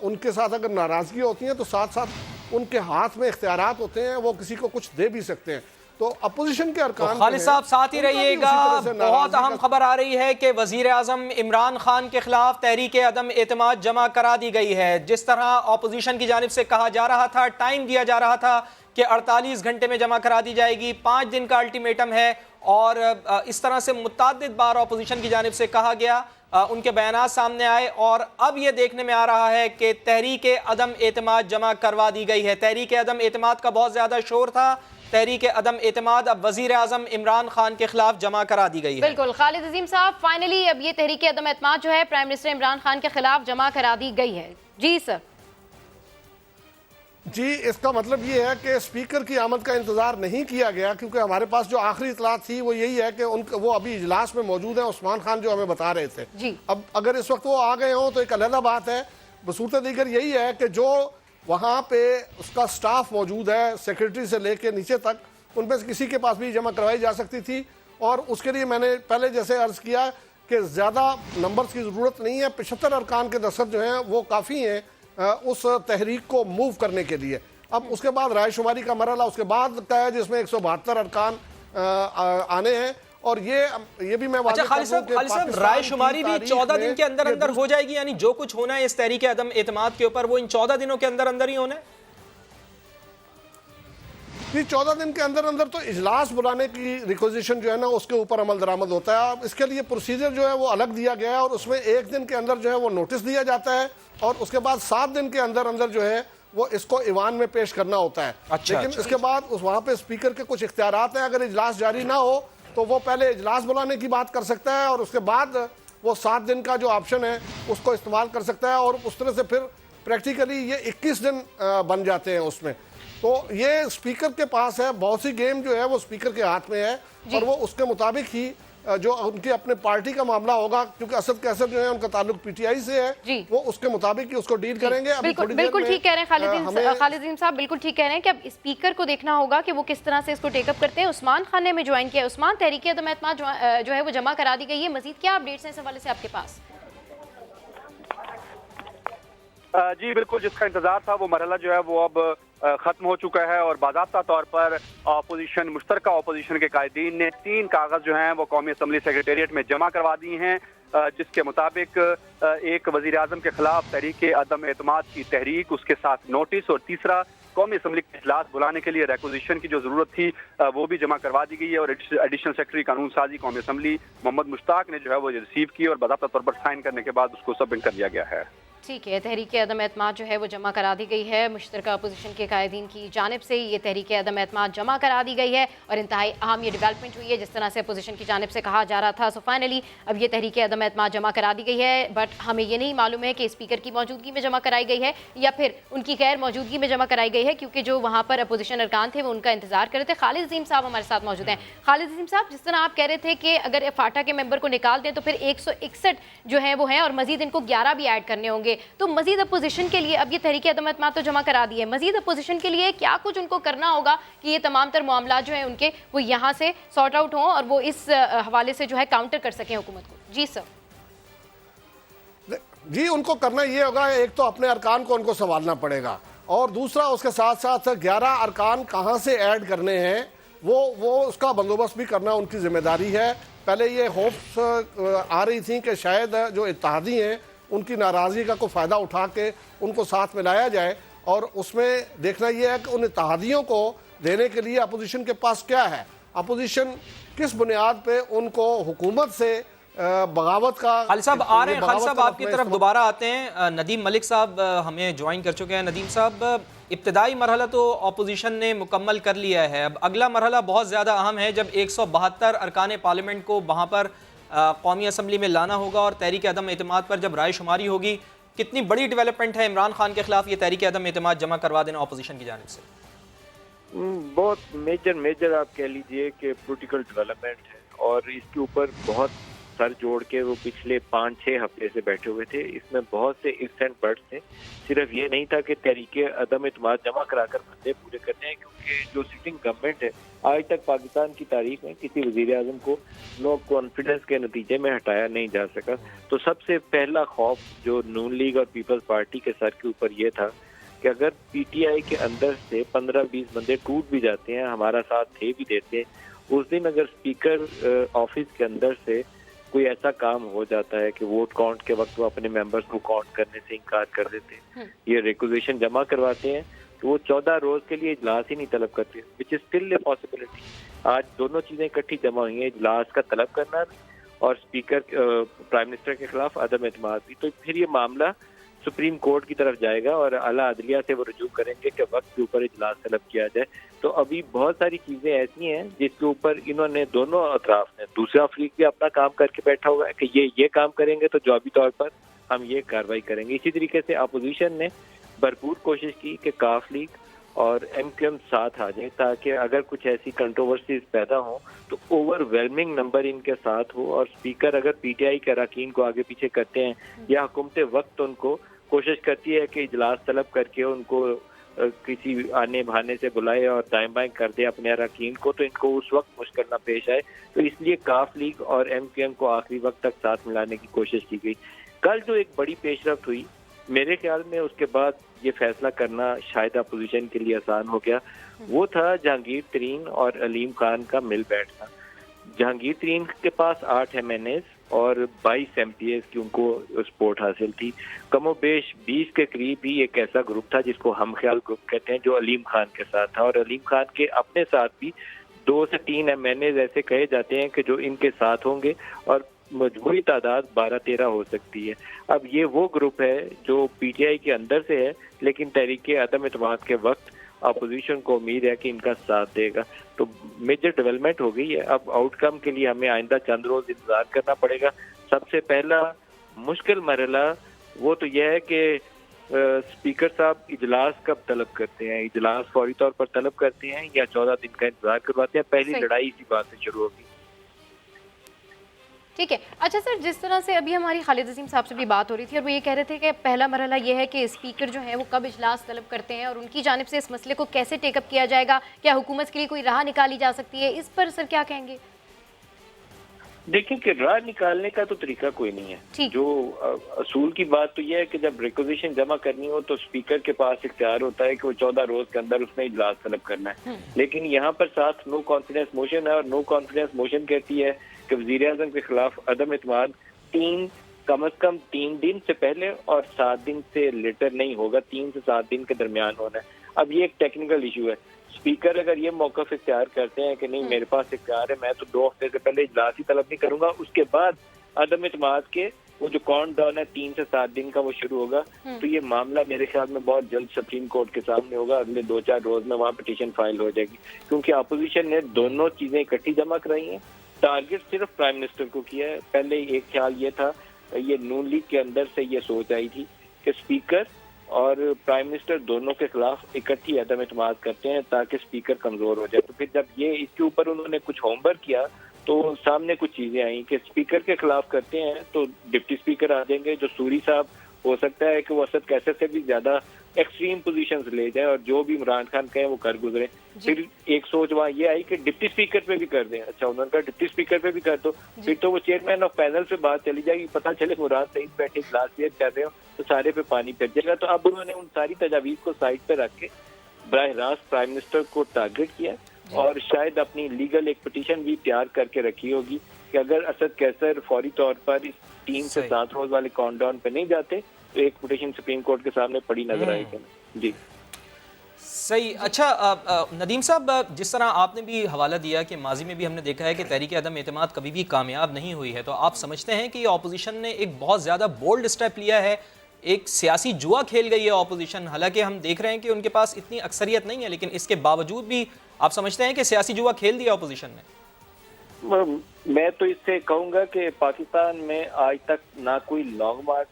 उनके साथ अगर नाराज़गी होती है तो साथ साथ उनके हाथ में इख्तियारात होते हैं, वो किसी को कुछ दे भी सकते हैं। तो अपोजिशन के अरकान, खालिद साहब साथ ही रहिएगा, बहुत अहम खबर आ रही है कि वजीर आज़म इमरान खान के खिलाफ तहरीक अदम एतमाद जमा करा दी गई है। जिस तरह अपोजिशन की जानिब से कहा जा रहा था, टाइम दिया जा रहा था कि 48 घंटे में जमा करा दी जाएगी, 5 दिन का अल्टीमेटम है, और इस तरह से मुतअद्दिद बार अपोजिशन की जानिब से कहा गया, उनके बयानात सामने आए, और अब ये देखने में आ रहा है कि तहरीक अदम एतमाद जमा करवा दी गई है। तहरीक अदम एतमाद का बहुत ज़्यादा शोर था, तहरीक अदम एतमाद अब वज़ीर आज़म इमरान खान के खिलाफ जमा करा दी गई है। बिल्कुल खालिद अजीम साहब, फाइनली अब ये तहरीक अदम एतमाद जो है प्राइम मिनिस्टर इमरान खान के खिलाफ जमा करा दी गई है। जी सर। जी, इसका मतलब ये है कि स्पीकर की आमद का इंतज़ार नहीं किया गया, क्योंकि हमारे पास जो आखिरी इतलात थी वो यही है कि वो अभी इजलास में मौजूद हैं, उस्मान खान जो हमें बता रहे थे जी। अब अगर इस वक्त वो आ गए हों तो एक अलग बात है। बसूरत दीगर यही है कि जो वहाँ पे उसका स्टाफ मौजूद है, सेक्रेटरी से लेके नीचे तक, उनमें से किसी के पास भी जमा करवाई जा सकती थी, और उसके लिए मैंने पहले जैसे अर्ज़ किया कि ज़्यादा नंबर्स की ज़रूरत नहीं है। 75 अरकान के दस्तखत जो हैं वो काफ़ी हैं उस तहरीक को मूव करने के लिए। अब उसके बाद राय शुमारी का मरहला उसके बाद का है जिसमें 172 अरकान आने हैं, اور یہ بھی میں اچھا واضح خالد کر دوں کہ صاحب، پاکستان رائے کی شماری بھی تاریخ 14 میں دن کے اندر یہ اندر ہو جائے گی، یعنی جو کچھ ہونا ہے اس تحریک عدم اعتماد کے اوپر وہ ان 14 دنوں کے اندر اندر ہی ہونا ہے؟ 14 دن کے اندر اندر تو اجلاس بلانے کی ریکوزیشن جو ہے نا اس کے اوپر عمل درآمد ہوتا ہے. اب اس کے لیے پروسیجر جو ہے وہ الگ دیا گیا ہے اور اس میں 1 دن کے اندر جو ہے وہ نوٹس دیا جاتا ہے اور اس کے بعد 7 دن کے اندر اندر جو ہے وہ اس کو ایوان میں پیش کرنا ہوتا ہے. لیکن اس کے بعد وہاں پہ اسپیکر کے کچھ اختیارات ہیں. اگر اجلاس جاری نہ ہو تو وہ پہلے اجلاس بلانے کی بات کر سکتا ہے اور اس کے بعد وہ 7 دن کا جو آپشن ہے اس کو استعمال کر سکتا ہے اور اس طرح سے پھر پریکٹیکلی یہ 21 دن بن جاتے ہیں اس میں. تو یہ اسپیکر کے پاس ہے، بہت سی گیم جو ہے وہ اسپیکر کے ہاتھ میں ہے اور وہ اس کے مطابق ہی جو ان کی اپنے پارٹی کا معاملہ ہوگا، کیونکہ اسد قیصر جو ہے ان کا تعلق پی ٹی آئی سے ہے، وہ اس کے مطابق ہی اس کو ڈیل کریں گے. بالکل ٹھیک کہہ رہے ہیں خالد عظیم صاحب، بالکل ٹھیک کہہ رہے ہیں کہ اب اسپیکر کو دیکھنا ہوگا کہ وہ کس طرح سے اس کو ٹیک اپ کرتے ہیں. عثمان خان نے ہمیں جوائن کیا. عثمان، تحریک عدم اعتماد جو ہے وہ جمع کرا دی گئی ہے، مزید کیا اپڈیٹس ہیں اس حوالے سے آپ کے پاس؟ جی بالکل، جس کا انتظار تھا وہ مرحلہ جو ہے وہ اب ختم ہو چکا ہے اور باضابطہ طور پر اپوزیشن، مشترکہ اپوزیشن کے قائدین نے 3 کاغذ جو ہیں وہ قومی اسمبلی سیکریٹریٹ میں جمع کروا دی ہیں، جس کے مطابق ایک وزیر اعظم کے خلاف تحریک عدم اعتماد کی تحریک، اس کے ساتھ نوٹس، اور تیسرا قومی اسمبلی کے اجلاس بلانے کے لیے ریکوزیشن کی جو ضرورت تھی وہ بھی جمع کروا دی گئی ہے. اور ایڈیشنل سیکرٹری قانون سازی قومی اسمبلی محمد مشتاق نے جو ہے وہ ریسیو کی اور باضابطہ طور پر سائن کرنے کے بعد اس کو سبمٹ کر دیا گیا ہے. ٹھیک ہے، تحریک عدم اعتماد جو ہے وہ جمع کرا دی گئی ہے. مشترکہ اپوزیشن کے قائدین کی جانب سے یہ تحریک عدم اعتماد جمع کرا دی گئی ہے اور انتہائی اہم یہ ڈیولپمنٹ ہوئی ہے جس طرح سے اپوزیشن کی جانب سے کہا جا رہا تھا. سو فائنلی اب یہ تحریک عدم اعتماد جمع کرا دی گئی ہے، بٹ ہمیں یہ نہیں معلوم ہے کہ اسپیکر کی موجودگی میں جمع کرائی گئی ہے یا پھر ان کی غیر موجودگی میں جمع کرائی گئی ہے، کیونکہ جو وہاں پر اپوزیشن ارکان تھے وہ ان کا انتظار کر رہے تھے. خالد عظیم صاحب ہمارے ساتھ موجود ہیں. خالد عظیم صاحب، جس طرح آپ کہہ رہے تھے کہ اگر فاٹا کے ممبر کو نکال دیں تو پھر 161 جو ہیں وہ ہیں اور مزید ان کو 11 بھی ایڈ کرنے ہوں گے، تو مزید اپوزیشن کے لیے اب یہ تحریک عدم اعتماد تو جمع کرا دی ہے، مزید اپوزیشن کے لیے کیا کچھ ان کو کرنا ہوگا کہ یہ تمام تر معاملات جو ہیں ان کے وہ یہاں سے سارٹ آؤٹ ہوں اور وہ اس حوالے سے جو ہے کاؤنٹر کر سکیں حکومت کو؟ جی سر. جی ان کو کرنا یہ ہوگا، ایک تو اپنے ارکان کو ان کو سنبھالنا پڑے گا اور دوسرا اس کے ساتھ ساتھ 11 ارکان کہاں سے ایڈ کرنے ہیں وہ اس کا بندوبست بھی کرنا ان کی ذمہ داری ہے. پہلے یہ ہوپس آ رہی تھیں کہ شاید جو اتحادی ہیں ان کی ناراضی کا کوئی فائدہ اٹھا کے ان کو ساتھ ملایا جائے، اور اس میں دیکھنا یہ ہے کہ ان اتحادیوں کو دینے کے لیے اپوزیشن کے پاس کیا ہے، اپوزیشن کس بنیاد پہ ان کو حکومت سے بغاوت کا. خالد صاحب آ رہے ہیں، خالد صاحب آپ کی طرف دوبارہ آتے ہیں. ندیم ملک صاحب ہمیں جوائن کر چکے ہیں. ندیم صاحب، ابتدائی مرحلہ تو اپوزیشن نے مکمل کر لیا ہے، اب اگلا مرحلہ بہت زیادہ اہم ہے جب 172 ارکان پارلیمنٹ کو وہاں پر قومی اسمبلی میں لانا ہوگا اور تحریک عدم اعتماد پر جب رائے شماری ہوگی. کتنی بڑی ڈیولپمنٹ ہے عمران خان کے خلاف یہ تحریک عدم اعتماد جمع کروا دینا اپوزیشن کی جانب سے؟ بہت میجر آپ کہہ لیجئے کہ پولیٹیکل ڈیولپمنٹ ہے اور اس کے اوپر بہت سر جوڑ کے وہ پچھلے 5-6 ہفتے سے بیٹھے ہوئے تھے. اس میں بہت سے ifs اینڈ بٹس تھے. صرف یہ نہیں تھا کہ تحریک عدم اعتماد جمع کرا کر بندے پورے کرنے ہیں، کیونکہ جو سٹنگ گورنمنٹ ہے آج تک پاکستان کی تاریخ میں کسی وزیر اعظم کو نو کانفیڈنس کے نتیجے میں ہٹایا نہیں جا سکا. تو سب سے پہلا خوف جو نون لیگ اور پیپلز پارٹی کے سر کے اوپر یہ تھا کہ اگر پی ٹی آئی کے اندر سے 15-20 بندے ٹوٹ بھی جاتے ہیں، ہمارا ساتھ تھے بھی دیتے، اس دن اگر اسپیکر آفس کے اندر سے کوئی ایسا کام ہو جاتا ہے کہ ووٹ کاؤنٹ کے وقت وہ اپنے ممبرز کو کاؤنٹ کرنے سے انکار کر دیتے ہیں، یہ ریکوزیشن جمع کرواتے ہیں، تو وہ 14 روز کے لیے اجلاس ہی نہیں طلب کرتے، وچ از اسٹل اے پاسبلٹی. آج دونوں چیزیں اکٹھی جمع ہوئی ہیں، اجلاس کا طلب کرنا بھی اور اسپیکر پرائم منسٹر کے خلاف عدم اعتماد بھی. تو پھر یہ معاملہ سپریم کورٹ کی طرف جائے گا اور اعلیٰ عدلیہ سے وہ رجوع کریں گے کہ وقت کے اوپر اجلاس طلب کیا جائے. تو ابھی بہت ساری چیزیں ایسی ہیں جس کے اوپر انہوں نے دونوں اطراف نے، دوسرا فریق بھی اپنا کام کر کے بیٹھا ہوا ہے کہ یہ کام کریں گے تو جوابی طور پر ہم یہ کارروائی کریں گے. اسی طریقے سے اپوزیشن نے بھرپور کوشش کی کہ کاف لیگ اور ایم کیو ایم ساتھ آ جائیں تاکہ اگر کچھ ایسی کنٹروورسیز پیدا ہوں تو اوور ویلمنگ نمبر ان کے ساتھ ہو، اور اسپیکر اگر پی ٹی آئی کے اراکین کو آگے پیچھے کرتے ہیں یا حکومت وقت ان کو کوشش کرتی ہے کہ اجلاس طلب کر کے ان کو کسی آنے بہانے سے بلائے اور دائیں بائیں کر دے اپنے اراکین کو، تو ان کو اس وقت مشکل نہ پیش آئے. تو اس لیے کاف لیگ اور ایم کیو ایم کو آخری وقت تک ساتھ ملانے کی کوشش کی گئی. کل جو ایک بڑی پیش رفت ہوئی میرے خیال میں اس کے بعد یہ فیصلہ کرنا شاید اپوزیشن کے لیے آسان ہو گیا، وہ تھا جہانگیر ترین اور علیم خان کا مل بیٹھنا. जहांगीर तरीन के पास 8 MNAs और 22 MPAs की उनको सपोर्ट हासिल थी। कमोबेश 20 के करीब ही एक ऐसा ग्रुप था जिसको हम ख्याल ग्रुप कहते हैं, जो अलीम खान के साथ था, और अलीम खान के अपने साथ भी 2 से 3 MNAs ऐसे कहे जाते हैं कि जो इनके साथ होंगे, और मजबूरी तादाद 12-13 हो सकती है। अब ये वो ग्रुप है जो PTI के अंदर से है, लेकिन तहरीक अदम एतमाद के वक्त अपोजिशन को उम्मीद है कि इनका साथ देगा। तो मेजर डेवलपमेंट हो गई है। अब आउटकम के लिए हमें आइंदा चंद रोज इंतजार करना पड़ेगा। सबसे पहला मुश्किल मरहला वो तो यह है कि स्पीकर साहब इजलास कब तलब करते हैं, इजलास फौरी तौर पर तलब करते हैं या 14 दिन का इंतजार करवाते हैं। पहली लड़ाई इसी बात से शुरू होगी। ठीक है। अच्छा सर, जिस तरह से अभी हमारी खालिद अजीम साहब से भी बात हो रही थी और वो ये कह रहे थे कि पहला मरहला ये है कि स्पीकर जो है वो कब इजलास तलब करते हैं और उनकी जानिब से इस मसले को कैसे टेकअप किया जाएगा, क्या हुकूमत के लिए कोई राह निकाली जा सकती है, इस पर सर क्या कहेंगे? देखिए कि राह निकालने का तो तरीका कोई नहीं है। जो असूल की बात तो यह है कि जब रिक्वेजिशन जमा करनी हो तो स्पीकर के पास इख्तियार होता है कि वो 14 रोज के अंदर उसने इजलास तलब करना है। लेकिन यहाँ पर साथ नो कॉन्फिडेंस मोशन है, और नो कॉन्फिडेंस मोशन कहती है कि वज़ीर आज़म के खिलाफ अदम एतमाद कम से कम 3 दिन से पहले और 7 दिन से लेटर नहीं होगा, 3 से 7 दिन के दरमियान होना है। अब ये एक टेक्निकल इशू है। स्पीकर अगर ये मौक़िफ़ इख्तियार करते हैं कि नहीं मेरे पास इख्तियार है, मैं तो 2 हफ्ते से पहले इजलास ही तलब नहीं करूंगा, उसके बाद अदम एतमाद के वो जो काउंट डाउन है 3 से 7 दिन का वो शुरू होगा, तो ये मामला मेरे ख्याल में बहुत जल्द सुप्रीम कोर्ट के सामने होगा। अगले 2-4 रोज में वहाँ पिटीशन फाइल हो जाएगी, क्योंकि अपोजिशन ने दोनों चीजें इकट्ठी जमा कराई हैं। टारगेट सिर्फ प्राइम मिनिस्टर को किया है। पहले एक ख्याल ये था, ये नून लीग के अंदर से ये सोच आई थी कि स्पीकर और प्राइम मिनिस्टर दोनों के खिलाफ इकट्ठी अदम एतमाद करते हैं ताकि स्पीकर कमजोर हो जाए। तो फिर जब ये इसके ऊपर उन्होंने कुछ होमवर्क किया तो सामने कुछ चीजें आई कि स्पीकर के खिलाफ करते हैं तो डिप्टी स्पीकर आ जाएंगे, जो सूरी साहब हो सकता है कि वो असद कैसे से भी ज्यादा एक्सट्रीम पोजीशंस ले जाए और जो भी इमरान खान कहे वो कर गुजरे। फिर एक सोच वहाँ ये आई कि डिप्टी स्पीकर पे भी कर दें। अच्छा, उन्होंने कहा डिप्टी स्पीकर पे भी कर दो, फिर तो वो चेयरमैन ऑफ पैनल से बात चली जाएगी, पता चले मुराद सईद बैठे इजलास कर रहे हो तो सारे पे पानी फिर जाएगा। तो अब उन्होंने उन सारी तजावीज को साइड पे रख के बराह रास्त प्राइम मिनिस्टर को टारगेट किया और शायद अपनी लीगल एक पिटीशन भी तैयार करके रखी होगी कि अगर असद कैसर फौरी तौर पर इस 3 से 7 रोज वाले काउंटडाउन पे नहीं जाते तो एक पिटीशन सुप्रीम कोर्ट के सामने पड़ी नजर आएगी। जी सही। अच्छा नदीम साहब, जिस तरह आपने भी हवाला दिया कि माजी में भी हमने देखा है कि तहरीक अदम एतमाद कभी भी कामयाब नहीं हुई है, तो आप समझते हैं कि ऑपोजिशन ने एक बहुत ज़्यादा बोल्ड स्टेप लिया है, एक सियासी जुआ खेल गई है ऑपोजिशन? हालांकि हम देख रहे हैं कि उनके पास इतनी अक्सरियत नहीं है, लेकिन इसके बावजूद भी आप समझते हैं कि सियासी जुआ खेल दिया ऑपोजिशन ने? मैं तो इससे कहूँगा कि पाकिस्तान में आज तक ना कोई लॉन्ग मार्च,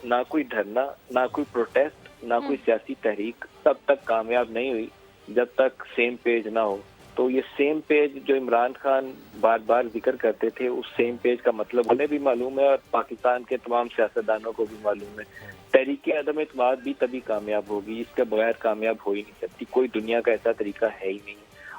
ना कोई धरना, ना कोई प्रोटेस्ट, ना कोई सियासी तहरीक तब तक कामयाब नहीं हुई जब तक सेम पेज ना हो। तो ये सेम पेज जो इमरान खान बार बार जिक्र करते थे, उस सेम पेज का मतलब उन्हें भी मालूम है और पाकिस्तान के तमाम सियासतदानों को भी मालूम है। तहरीक अदम एतमाद भी तभी कामयाब होगी, इसके बगैर कामयाब हो ही नहीं सकती। कोई दुनिया का ऐसा तरीका है ही नहीं।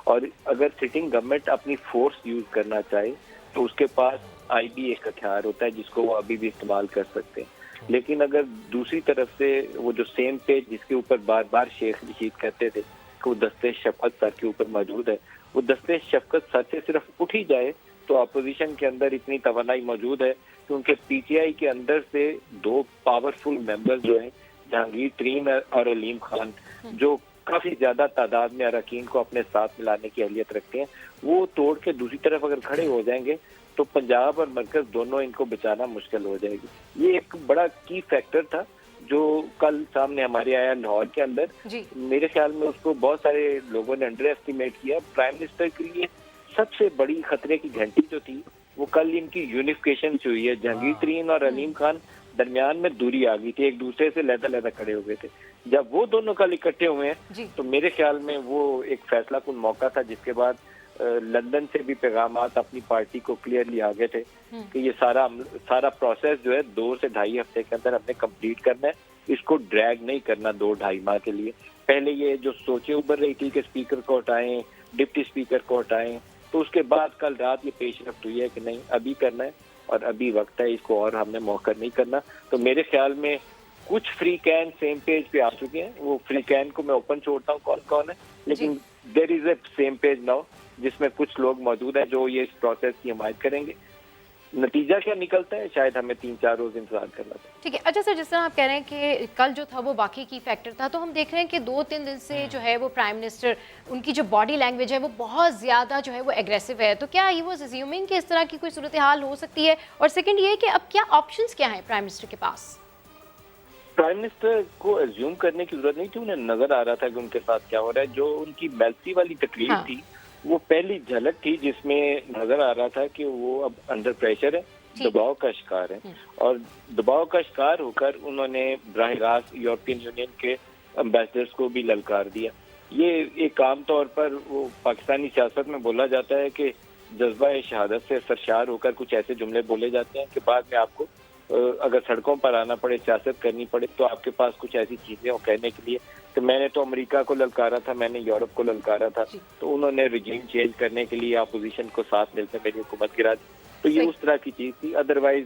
और अगर सिटिंग गवर्नमेंट अपनी फोर्स यूज करना चाहे तो उसके पास IB एक हथियार होता है जिसको वो अभी भी इस्तेमाल कर सकते हैं। लेकिन अगर दूसरी तरफ से वो जो सेम पेज जिसके ऊपर बार बार शेख रशीद कहते थे कि वो दस्ते शफकत सर के ऊपर मौजूद है, वो दस्ते शफकत सर से सिर्फ उठ ही जाए तो अपोजिशन के अंदर इतनी तवानाई मौजूद है क्योंकि PTI के अंदर से 2 पावरफुल मेंबर्स जो हैं, जहांगीर तरीन और अलीम खान, जो काफी ज्यादा तादाद में अरकान को अपने साथ मिलाने की अहलियत रखते हैं, वो तोड़ के दूसरी तरफ अगर खड़े हो जाएंगे तो पंजाब और मरकज दोनों इनको बचाना मुश्किल हो जाएगी। ये एक बड़ा की फैक्टर था जो कल सामने हमारे आया लाहौर के अंदर। मेरे ख्याल में उसको बहुत सारे लोगों ने अंडर एस्टिमेट किया। प्राइम मिनिस्टर के लिए सबसे बड़ी खतरे की घंटी जो थी वो कल इनकी यूनिफिकेशन से हुई है। जहांगीर तरीन और अलीम खान दरमियान में दूरी आ गई थी, एक दूसरे से लहदा खड़े हो गए थे। जब वो दोनों कल इकट्ठे हुए हैं तो मेरे ख्याल में वो एक फैसला कुन मौका था, जिसके बाद लंदन से भी पैगामात अपनी पार्टी को क्लियरली आ गए थे कि ये सारा प्रोसेस जो है 2 से 2.5 हफ्ते के अंदर हमने कंप्लीट करना है, इसको ड्रैग नहीं करना 2-2.5 माह के लिए। पहले ये जो सोचे उभर रही थी कि स्पीकर को हटाएं, डिप्टी स्पीकर को हटाएं, तो उसके बाद कल रात ये पेशरफ्त हुई है कि नहीं अभी करना है और अभी वक्त है, इसको और हमने मौका नहीं करना। तो मेरे ख्याल में कुछ फ्री कैन सेम पेज पे आ चुके हैं। वो फ्री कैन को मैं ओपन छोड़ता हूँ कौन कौन है, लेकिन there is a same page now جس میں کچھ لوگ موجود ہیں جو یہ اس پروسیس کی حمایت کریں گے. نتیجہ کیا نکلتا ہے شاید ہمیں 3-4 روز انتظار کرنا پڑے. ٹھیک ہے. اچھا سر، جس طرح آپ کہہ رہے ہیں کہ کل جو تھا وہ باقی کی فیکٹر تھا، تو ہم دیکھ رہے ہیں کہ 2-3 دن سے جو ہے وہ پرائم منسٹر، ان کی جو باڈی لینگویج ہے وہ بہت زیادہ جو ہے وہ ایگریسو ہے. تو کیا ہی واز اسیومنگ کہ اس طرح کی کوئی صورتحال ہو سکتی ہے؟ اور سیکنڈ یہ کہ اب کیا آپشنز کیا ہیں پرائم منسٹر کے پاس؟ پرائم منسٹر کو ایزیوم کرنے کی ضرورت نہیں تھی، انہیں نظر آ رہا تھا کہ ان کے ساتھ کیا ہو رہا ہے. جو ان کی بیلسی والی تقریر تھی وہ پہلی جھلک تھی جس میں نظر آ رہا تھا کہ وہ اب انڈر پریشر ہے، دباؤ کا شکار ہے. اور دباؤ کا شکار ہو کر انہوں نے براہ راست یورپین یونین کے امبیسڈرز کو بھی للکار دیا. یہ ایک عام طور پر وہ پاکستانی سیاست میں بولا جاتا ہے کہ جذبہ شہادت سے سرشار ہو کر کچھ ایسے جملے بولے جاتے ہیں کہ بعد میں آپ کو اگر سڑکوں پر آنا پڑے، سیاست کرنی پڑے، تو آپ کے پاس کچھ ایسی چیزیں ہو کہنے کے لیے کہ میں نے تو امریکہ کو للکارا تھا، میں نے یورپ کو للکارا تھا، تو انہوں نے رجیم چینج کرنے کے لیے اپوزیشن کو ساتھ مل کر میری حکومت گرا دی. تو یہ اس طرح کی چیز تھی. ادروائز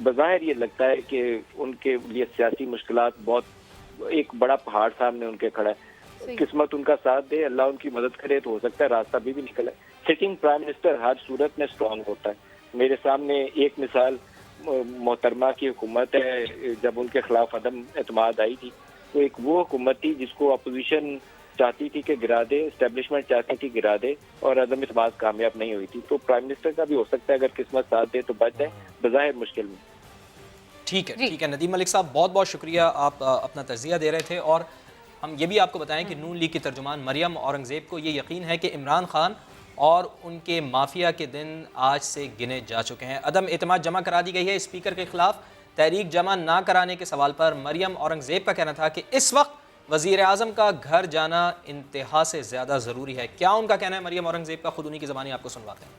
بظاہر یہ لگتا ہے کہ ان کے لیے سیاسی مشکلات بہت، ایک بڑا پہاڑ سامنے ان کے کھڑا ہے. قسمت ان کا ساتھ دے، اللہ ان کی مدد کرے تو ہو سکتا ہے راستہ بھی نکل ہے. سٹنگ پرائم منسٹر ہر صورت میں اسٹرانگ ہوتا ہے. میرے سامنے ایک مثال محترمہ کی حکومت ہے، جب ان کے خلاف عدم اعتماد آئی تھی تو ایک وہ حکومت تھی جس کو اپوزیشن چاہتی تھی کہ گرا دے، اسٹیبلشمنٹ چاہتی تھی گرا دے، اور عدم اعتماد کامیاب نہیں ہوئی تھی. تو پرائم منسٹر کا بھی ہو سکتا ہے اگر قسمت ساتھ دے تو بچ جائے، بظاہر مشکل میں. ٹھیک ہے ندیم ملک صاحب، بہت بہت شکریہ، آپ اپنا تجزیہ دے رہے تھے. اور ہم یہ بھی آپ کو بتائیں کہ نون لیگ کی ترجمان مریم اورنگزیب کو یہ یقین ہے کہ عمران خان اور ان کے مافیا کے دن آج سے گنے جا چکے ہیں. عدم اعتماد جمع کرا دی گئی ہے اسپیکر کے خلاف. تحریک جمع نہ کرانے کے سوال پر مریم اورنگزیب کا کہنا تھا کہ اس وقت وزیر اعظم کا گھر جانا انتہا سے زیادہ ضروری ہے. کیا ان کا کہنا ہے مریم اورنگزیب کا؟ خود انہی کی زبانی آپ کو سنواتے ہیں.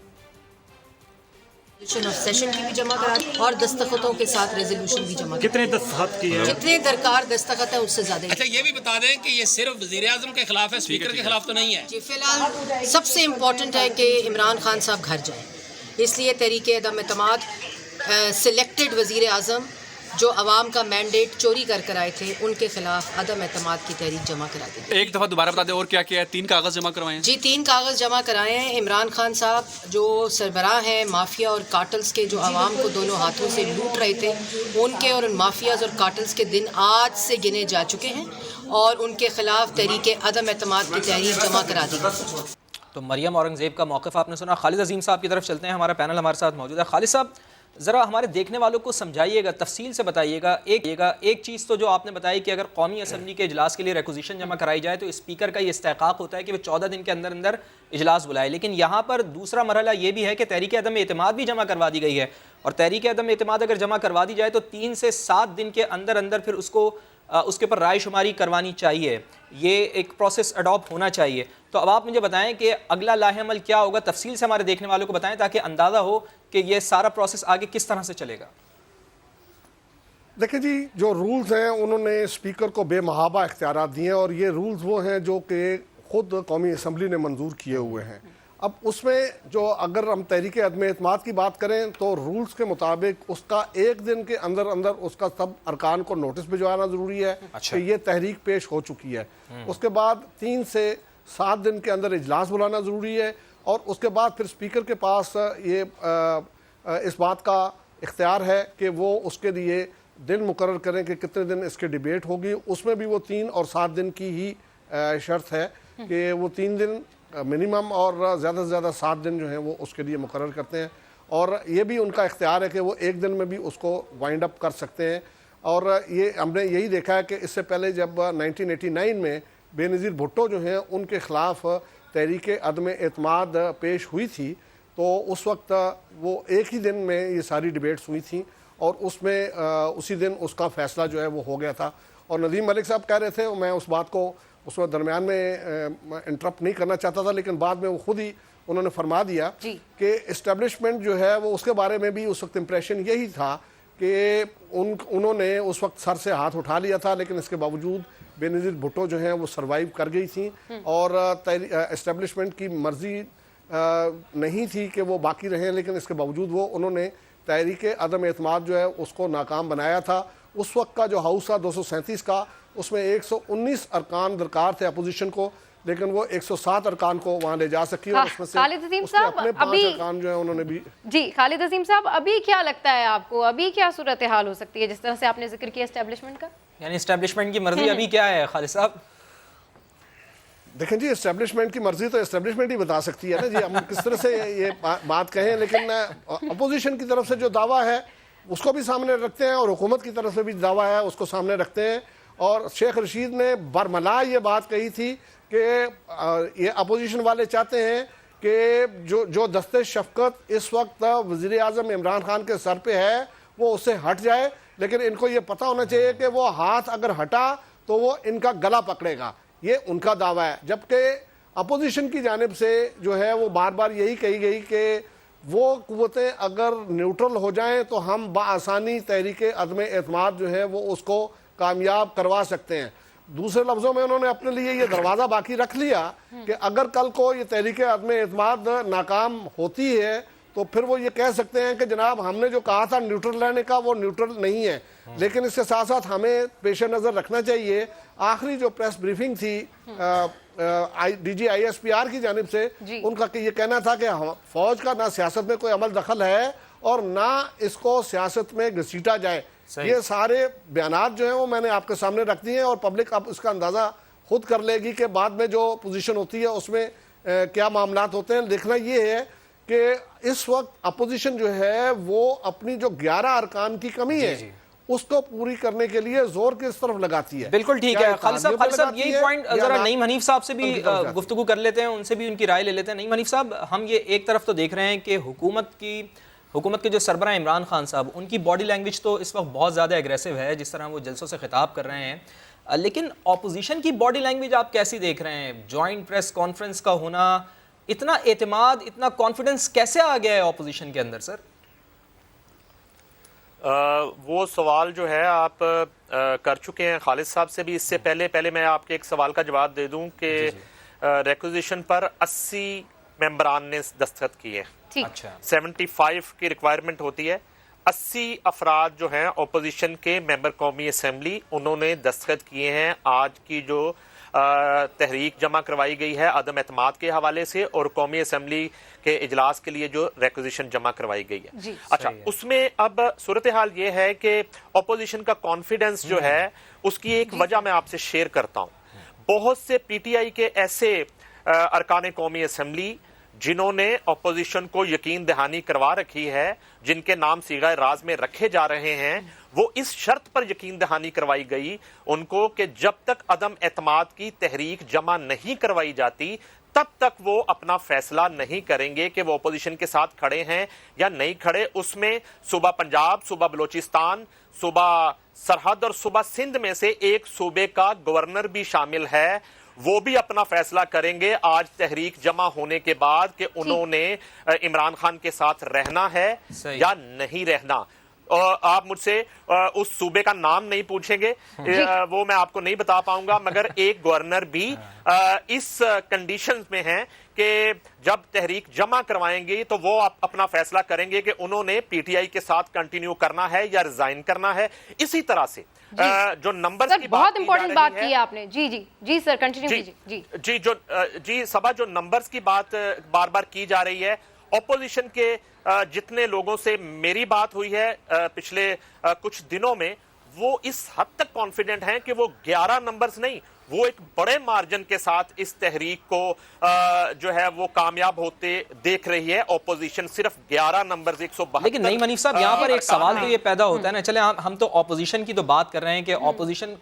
سیشن کی بھی جمع کرا اور دستخطوں کے ساتھ ریزولوشن بھی جمع. کتنے دستخط کیے؟ جتنے درکار دستخط ہے اس سے زیادہ. اچھا یہ بھی بتا دیں کہ یہ صرف وزیر اعظم کے خلاف ہے، اسپیکر کے خلاف تو نہیں ہے؟ جی فی الحال سب سے امپورٹنٹ ہے کہ عمران خان صاحب گھر جائیں. اس لیے تحریک عدم اعتماد سلیکٹڈ وزیر اعظم جو عوام کا مینڈیٹ چوری کر آئے تھے ان کے خلاف عدم اعتماد کی تحریک جمع کرا دی. ایک دفعہ دوبارہ بتا دیں اور کیا کیا ہے؟ 3 کاغذ جمع کروائے ہیں؟ جی 3 کاغذ جمع کرائے ہیں. عمران خان صاحب جو سربراہ ہیں مافیا اور کارٹلز کے، جو عوام کو دونوں ہاتھوں سے لوٹ رہے تھے، ان کے اور ان مافیاز اور کارٹلز کے دن آج سے گنے جا چکے ہیں اور ان کے خلاف تحریک عدم اعتماد کی تحریک جمع کرا دی. تو مریم اورنگزیب کا موقف آپ نے سنا. خالد عظیم صاحب کی طرف چلتے ہیں، ہمارا پینل ہمارے ساتھ موجود ہے. خالد صاحب ذرا ہمارے دیکھنے والوں کو سمجھائیے گا، تفصیل سے بتائیے گا. ایک چیز تو جو آپ نے بتائی کہ اگر قومی اسمبلی کے اجلاس کے لیے ریکوزیشن جمع کرائی جائے تو اسپیکر کا یہ استحقاق ہوتا ہے کہ وہ 14 دن کے اندر اندر اجلاس بلائے. لیکن یہاں پر دوسرا مرحلہ یہ بھی ہے کہ تحریک عدم اعتماد بھی جمع کروا دی گئی ہے، اور تحریک عدم اعتماد اگر جمع کروا دی جائے تو 3 سے 7 دن کے اندر اندر پھر اس کے پر رائے شماری کروانی چاہیے. یہ ایک پروسیس اڈاپٹ ہونا چاہیے. تو اب آپ مجھے بتائیں کہ اگلا لاہ عمل کیا ہوگا، تفصیل سے ہمارے دیکھنے والوں کو بتائیں تاکہ اندازہ ہو کہ یہ سارا پروسیس آگے کس طرح سے چلے گا. دیکھیں جی، جو رولز ہیں انہوں نے اسپیکر کو بے محابہ اختیارات دیے ہیں، اور یہ رولز وہ ہیں جو کہ خود قومی اسمبلی نے منظور کیے ہوئے ہیں. اب اس میں جو اگر ہم تحریک عدم اعتماد کی بات کریں تو رولز کے مطابق اس کا 1 دن کے اندر اندر اس کا سب ارکان کو نوٹس بھجوانا ضروری ہے کہ یہ تحریک پیش ہو چکی ہے. اس کے بعد 3 سے 7 دن کے اندر اجلاس بلانا ضروری ہے، اور اس کے بعد پھر اسپیکر کے پاس یہ اس بات کا اختیار ہے کہ وہ اس کے لیے دن مقرر کریں کہ کتنے دن اس کی ڈیبیٹ ہوگی. اس میں بھی وہ 3 اور 7 دن کی ہی شرط ہے کہ وہ 3 دن منیمم اور زیادہ سے زیادہ 7 دن جو ہیں وہ اس کے لیے مقرر کرتے ہیں. اور یہ بھی ان کا اختیار ہے کہ وہ 1 دن میں بھی اس کو وائنڈ اپ کر سکتے ہیں. اور یہ ہم نے یہی دیکھا ہے کہ اس سے پہلے جب 1989 میں بے نظیر بھٹو جو ہیں ان کے خلاف تحریک عدم اعتماد پیش ہوئی تھی تو اس وقت وہ ایک ہی دن میں یہ ساری ڈیبیٹس ہوئی تھیں، اور اس میں اسی دن اس کا فیصلہ جو ہے وہ ہو گیا تھا. اور ندیم ملک صاحب کہہ رہے تھے، میں اس بات کو اس وقت درمیان میں انٹرپٹ نہیں کرنا چاہتا تھا، لیکن بعد میں وہ خود ہی انہوں نے فرما دیا کہ اسٹیبلشمنٹ جو ہے وہ اس کے بارے میں بھی اس وقت امپریشن یہی تھا کہ انہوں نے اس وقت سر سے ہاتھ اٹھا لیا تھا، لیکن اس کے باوجود بے نظیر بھٹو جو ہیں وہ سروائیو کر گئی تھیں، اور اسٹیبلشمنٹ کی مرضی نہیں تھی کہ وہ باقی رہیں، لیکن اس کے باوجود انہوں نے تحریک عدم اعتماد جو ہے اس کو ناکام بنایا تھا. اس وقت کا جو ہاؤس تھا 237 کا، اس میں 119 ارکان درکار تھے اپوزیشن کو، लेकिन वो 107 अरकान को वहाँ ले जा सकी और उसमें से खालिद अजीम उसके साहब, अपने 5 अभी अरकान जो है उन्होंने भी। जी खालिद अजीम साहब, अभी क्या लगता है आपको, अभी क्या सूरत हाल हो सकती है जिस तरह से आपने जिक्र किया एस्टेब्लिशमेंट का? यानी एस्टेब्लिशमेंट की मर्जी अभी क्या है खालिद साहब? देखें जी, एस्टेब्लिशमेंट की मर्जी तो एस्टेब्लिशमेंट ही बता सकती है ना जी, हम किस तरह से ये बात कहें, लेकिन अपोजिशन की तरफ से जो दावा है उसको भी सामने रखते हैं और हुकूमत की तरफ से भी दावा है उसको सामने रखते हैं। और शेख रशीद ने बरमला ये बात कही थी कि ये अपोजिशन वाले चाहते हैं कि जो दस्ते शफकत इस वक्त वज़ीर आज़म इमरान खान के सर पे है वो उससे हट जाए, लेकिन इनको ये पता होना चाहिए कि वो हाथ अगर हटा तो वो इनका गला पकड़ेगा, ये उनका दावा है। जबकि अपोजिशन की जानिब से जो है वो बार बार यही कही गई कि वो कुव्वतें अगर न्यूट्रल हो जाएं तो हम बआसानी तहरीक अदम एतमाद जो है वो उसको कामयाब करवा सकते हैं। दूसरे लफ्ज़ों में उन्होंने अपने लिए ये दरवाज़ा बाकी रख लिया कि अगर कल को ये तहरीक अदम एतमाद नाकाम होती है तो फिर वो ये कह सकते हैं कि जनाब हमने जो कहा था न्यूट्रल रहने का वो न्यूट्रल नहीं है। लेकिन इसके साथ साथ हमें पेश नज़र रखना चाहिए, आखिरी जो प्रेस ब्रीफिंग थी DG ISPR की जानिब से, उनका ये कहना था कि फौज का ना सियासत में कोई अमल दखल है और ना इसको सियासत में घसीटा जाए। ये सारे बयानात जो हैं वो मैंने आपके सामने रख दिए हैं और पब्लिक अब इसका अंदाज़ा खुद कर लेगी कि बाद में जो पोजीशन होती है उसमें क्या मामलात होते हैं। देखना ये है कि इस वक्त अपोजिशन जो है वो अपनी जो 11 अरकान की कमी है उसको पूरी करने के लिए जोर किस तरफ लगाती है। बिल्कुल ठीक है खालिद साहब, यही पॉइंट जरा नईम हनीफ साहब से भी गुफ्तगू कर लेते हैं, उनसे भी उनकी राय ले लेते हैं। नईम हनीफ साहब, हम ये एक तरफ तो देख रहे हैं कि हुकूमत के जो सरबराह इमरान खान साहब, उनकी बॉडी लैंग्वेज तो इस वक्त बहुत ज़्यादा एग्रेसिव है, जिस तरह वो जलसों से खिताब कर रहे हैं, लेकिन ऑपोजिशन की बॉडी लैंग्वेज आप कैसी देख रहे हैं? जॉइंट प्रेस कॉन्फ्रेंस का होना, इतना एतमाद, इतना कॉन्फिडेंस कैसे आ गया है ऑपोजिशन के अंदर सर? वो सवाल जो है आप कर चुके हैं खालिद साहब से भी। इससे पहले मैं आपके एक सवाल का जवाब दे दूं कि रिक्विजिशन पर 80 मेंबरान ने दस्तखत किए। अच्छा, 75 की रिक्वायरमेंट होती है। 80 अफराद जो हैं अपोजिशन के मेंबर कौमी असेंबली, उन्होंने दस्तखत किए हैं। आज की जो तहरीक जमा करवाई गई है अदम एतमाद के हवाले से और कौमी असेंबली के इजलास के लिए जो रिक्विजिशन जमा करवाई गई है। अच्छा, उसमें अब सूरत हाल ये है कि अपोजिशन का कॉन्फिडेंस जो है उसकी एक वजह मैं आपसे शेयर करता हूँ। बहुत से PTI के ऐसे अरकान कौमी असेंबली जिन्होंने अपोजिशन को यकीन दहानी करवा रखी है, जिनके नाम सीगा राज में रखे जा रहे हैं, वो इस शर्त पर यकीन दहानी करवाई गई उनको कि जब तक अदम एतमाद की तहरीक जमा नहीं करवाई जाती तब तक वो अपना फैसला नहीं करेंगे कि वो अपोजिशन के साथ खड़े हैं या नहीं खड़े। उसमें सूबा पंजाब, सूबा बलोचिस्तान, सूबा सरहद और सूबा सिंध में से एक सूबे का गवर्नर भी शामिल है। वो भी अपना फैसला करेंगे आज तहरीक जमा होने के बाद कि उन्होंने इमरान खान के साथ रहना है या नहीं रहना। आप मुझसे उस सूबे का नाम नहीं पूछेंगे, वो मैं आपको नहीं बता पाऊंगा, मगर एक गवर्नर भी इस कंडीशन में है कि जब तहरीक जमा करवाएंगे तो वो अपना फैसला करेंगे कि उन्होंने PTI के साथ कंटिन्यू करना है या रिजाइन करना है। इसी तरह से जो नंबर्स की बहुत इंपॉर्टेंट बात की आपने। जी सर, कंटिन्यू कीजिए। जी सबा, जो नंबर्स की बात बार बार की जा रही है, ऑपोजिशन के जितने लोगों से मेरी बात हुई है पिछले कुछ दिनों में, वो इस हद तक कॉन्फिडेंट हैं कि वो 11 नंबर्स नहीं, वो एक बड़े मार्जिन के साथ इस तहरीक को जो है वो कामयाब होते देख रही है। ऑपोजिशन सिर्फ 11 नंबर्स 172। लेकिन नहीं मनीष साहब, यहाँ पर एक सवाल तो ये पैदा होता है ना, चले हम तो ऑपोजिशन की तो बात कर रहे हैं कि ऑपोजिशन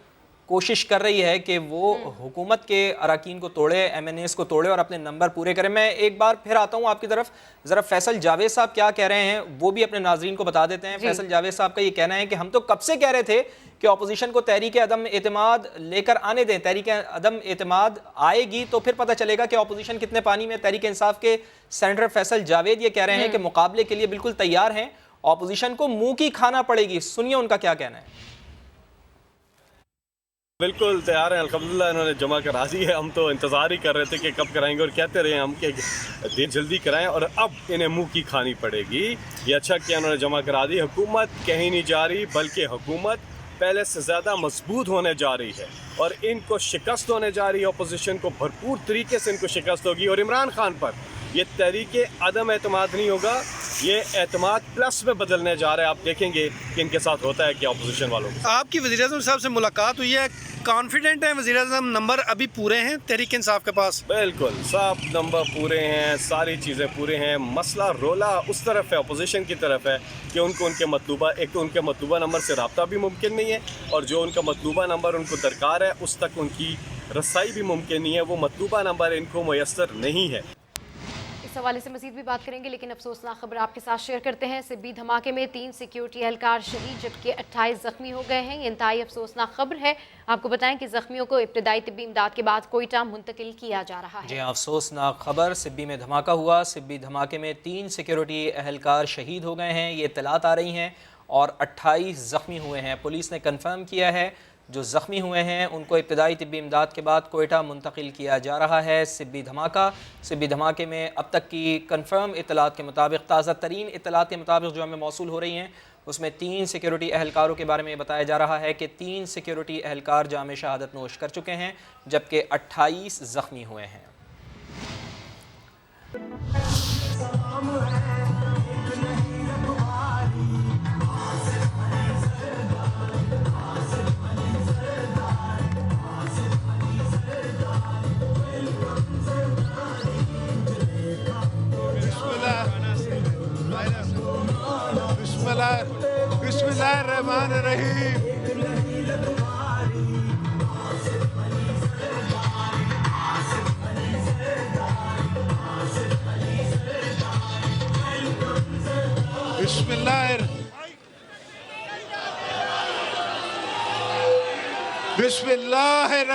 कोशिश कर रही है कि वो हुकूमत के अराकीन को तोड़े, MNAs को तोड़े और अपने नंबर पूरे करें। मैं एक बार फिर आता हूँ आपकी तरफ, ज़रा फैसल जावेद साहब क्या कह रहे हैं वो भी अपने नाजरीन को बता देते हैं। फैसल जावेद साहब का ये कहना है कि हम तो कब से कह रहे थे कि ऑपोजिशन को तहरीक अदम एतमाद लेकर आने दें, तहरीक अदम एतमाद आएगी तो फिर पता चलेगा कि ऑपोजिशन कितने पानी में। तहरीक इंसाफ के सेनेटर फैसल जावेद ये कह रहे हैं कि मुकाबले के लिए बिल्कुल तैयार हैं, ऑपोजिशन को मुंह की खाना पड़ेगी। सुनिए उनका क्या कहना है। बिल्कुल तैयार हैं अल्हम्दुलिल्लाह, इन्होंने जमा करा दी है। हम तो इंतज़ार ही कर रहे थे कि कब कराएंगे और कहते रहे हम कि जल्दी कराएं, और अब इन्हें मुंह की खानी पड़ेगी। ये अच्छा किया उन्होंने जमा करा दी। हुकूमत कहीं नहीं जा रही, बल्कि हुकूमत पहले से ज़्यादा मजबूत होने जा रही है और इनको शिकस्त होने जा रही है, अपोजिशन को भरपूर तरीके से इनको शिकस्त होगी। और इमरान खान पर ये तहरीक अदम एतमाद नहीं होगा, ये एतमाद प्लस में बदलने जा रहा है। आप देखेंगे कि इनके साथ होता है क्या अपोजिशन वालों को। आपकी वज़ीर-ए-आज़म साहब से मुलाकात हुई है, कॉन्फिडेंट है वज़ीर-ए-आज़म नंबर अभी पूरे हैं तहरीक इंसाफ के पास? बिल्कुल, सब नंबर पूरे हैं, सारी चीज़ें पूरे हैं। मसला रोला उस तरफ है, अपोजिशन की तरफ है कि उनको उनके मतलूबा, एक तो उनके मतलूबा नंबर से रब्ता भी मुमकिन नहीं है, और जो उनका मतलूबा नंबर उनको दरकार है उस तक उनकी रसाई भी मुमकिन नहीं है। वो मतलूबा नंबर इनको मुयस्सर नहीं है। इस हवाले से मजीद भी बात करेंगे, लेकिन अफसोसनाक खबर आपके साथ शेयर करते हैं। सिब्बी धमाके में 3 सिक्योरिटी एहलकार शहीद जबकि 28 जख्मी हो गए हैं। ये इंतहाई अफसोसनाक खबर है। आपको बताएं कि जख्मियों को इब्तदाई तिब्बी इमदाद के बाद कोयटा मुंतकिल किया जा रहा है। जी हाँ, अफसोसनाक खबर, सिब्बी में धमाका हुआ। सिब्बी धमाके में 3 सिक्योरिटी एहलकार शहीद हो गए हैं, ये इत्तलात आ रही हैं, और 28 जख्मी हुए हैं। पुलिस ने कन्फर्म किया है जो ज़ख्मी हुए हैं उनको इब्तदाई तिब्बी इमदाद के बाद कोयटा मुंतकिल किया जा रहा है। सिब्बी धमाके में अब तक की कन्फर्म इत्तलात के मुताबिक, ताज़ा तरीन इत्तलात के मुताबिक जो हमें मौसूल हो रही हैं, उसमें 3 सिक्योरिटी एहलकारों के बारे में बताया जा रहा है कि 3 सिक्योरिटी एहलकार जाम शहादत नोश कर चुके हैं जबकि 28 ज़ख्मी हुए हैं। बिस्मिल्लाहिर्रहमानिर्रहीम।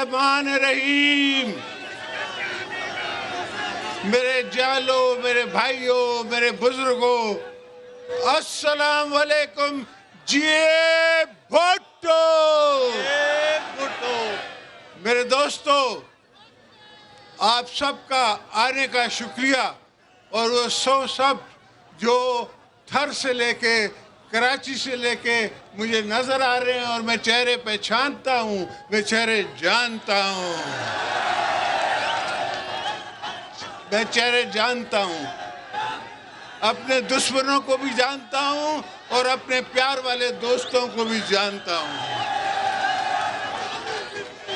बिस्मिल्लाहिर्रहमानिर्रहीम। मेरे जालो, मेरे भाइयों, मेरे बुजुर्गों, अस्सलाम वालेकुम। जिए भुट्टो। मेरे दोस्तों, आप सबका आने का शुक्रिया, और वो सब जो थर से लेके कराची से लेके मुझे नजर आ रहे हैं, और मैं चेहरे पहचानता हूँ, मैं चेहरे जानता हूँ, मैं चेहरे जानता हूँ, अपने दुश्मनों को भी जानता हूँ और अपने प्यार वाले दोस्तों को भी जानता हूँ।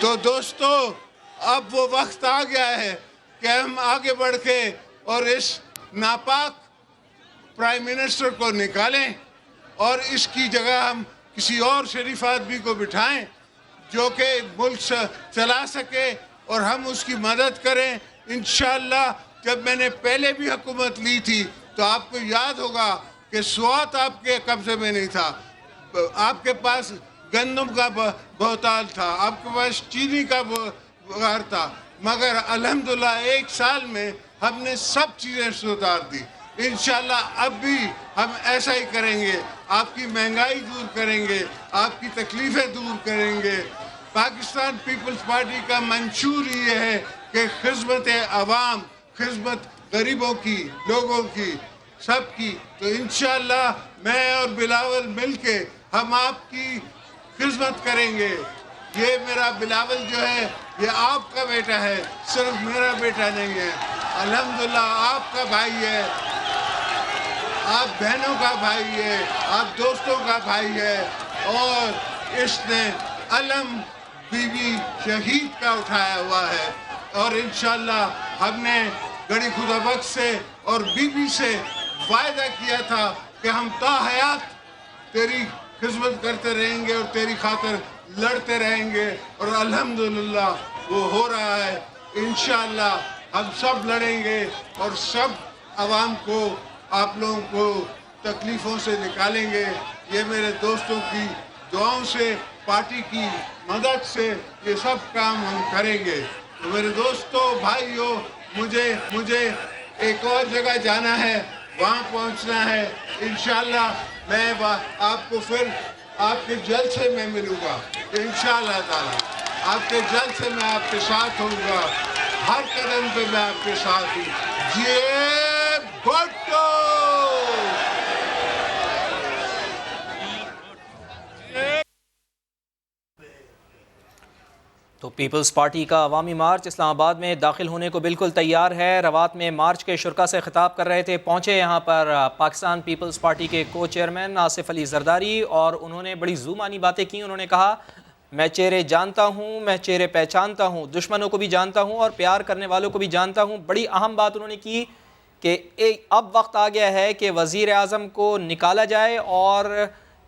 तो दोस्तों, अब वो वक्त आ गया है कि हम आगे बढ़ के और इस नापाक प्राइम मिनिस्टर को निकालें, और इसकी जगह हम किसी और शरीफ आदमी को बिठाएं जो कि मुल्क चला सके, और हम उसकी मदद करें। इंशाअल्लाह, जब मैंने पहले भी हुकूमत ली थी तो आपको याद होगा कि स्वात आपके कब्जे में नहीं था, आपके पास गंदम का बहुताल था, आपके पास चीनी का बुखार था, मगर अल्हम्दुलिल्लाह 1 साल में हमने सब चीज़ें सुधार दी। इंशाअल्लाह अब भी हम ऐसा ही करेंगे, आपकी महंगाई दूर करेंगे, आपकी तकलीफ़ें दूर करेंगे। पाकिस्तान पीपल्स पार्टी का मंशूर ये है कि खिदमत अवाम, खिदमत गरीबों की, लोगों की, सबकी। तो इंशाअल्लाह मैं और बिलावल मिलके हम आपकी खिदमत करेंगे। ये मेरा बिलावल जो है, ये आपका बेटा है, सिर्फ मेरा बेटा नहीं है। अल्हम्दुलिल्लाह आपका भाई है, आप बहनों का भाई है, आप दोस्तों का भाई है, और इसने अलम बीबी शहीद का उठाया हुआ है। और इंशाअल्लाह हमने गड़ी खुदाबख्श से और बीबी से वायदा किया था कि हम ताहयात तेरी खिदमत करते रहेंगे और तेरी खातिर लड़ते रहेंगे, और अल्हम्दुलिल्लाह वो हो रहा है। इंशाअल्लाह हम सब लड़ेंगे और सब आवाम को, आप लोगों को तकलीफ़ों से निकालेंगे। ये मेरे दोस्तों की दुआओं से, पार्टी की मदद से ये सब काम हम करेंगे। तो मेरे दोस्तों, भाइयों, मुझे एक और जगह जाना है, वहाँ पहुँचना है। इंशाअल्लाह मैं आपको फिर आपके जलसे में मिलूँगा। इंशाअल्लाह ताला आपके जलसे में आपके साथ होऊंगा, हर कदम पे मैं आपके साथ हूँ। ये भुट्टो। تو پیپلز پارٹی کا عوامی مارچ اسلام آباد میں داخل ہونے کو بالکل تیار ہے. روات میں مارچ کے شرکا سے خطاب کر رہے تھے. پہنچے یہاں پر پاکستان پیپلز پارٹی کے کو چیئرمین آصف علی زرداری اور انہوں نے بڑی زومانی باتیں کی. انہوں نے کہا میں چہرے جانتا ہوں, میں چہرے پہچانتا ہوں, دشمنوں کو بھی جانتا ہوں اور پیار کرنے والوں کو بھی جانتا ہوں. بڑی اہم بات انہوں نے کی کہ اب وقت آ گیا ہے کہ وزیر اعظم کو نکالا جائے اور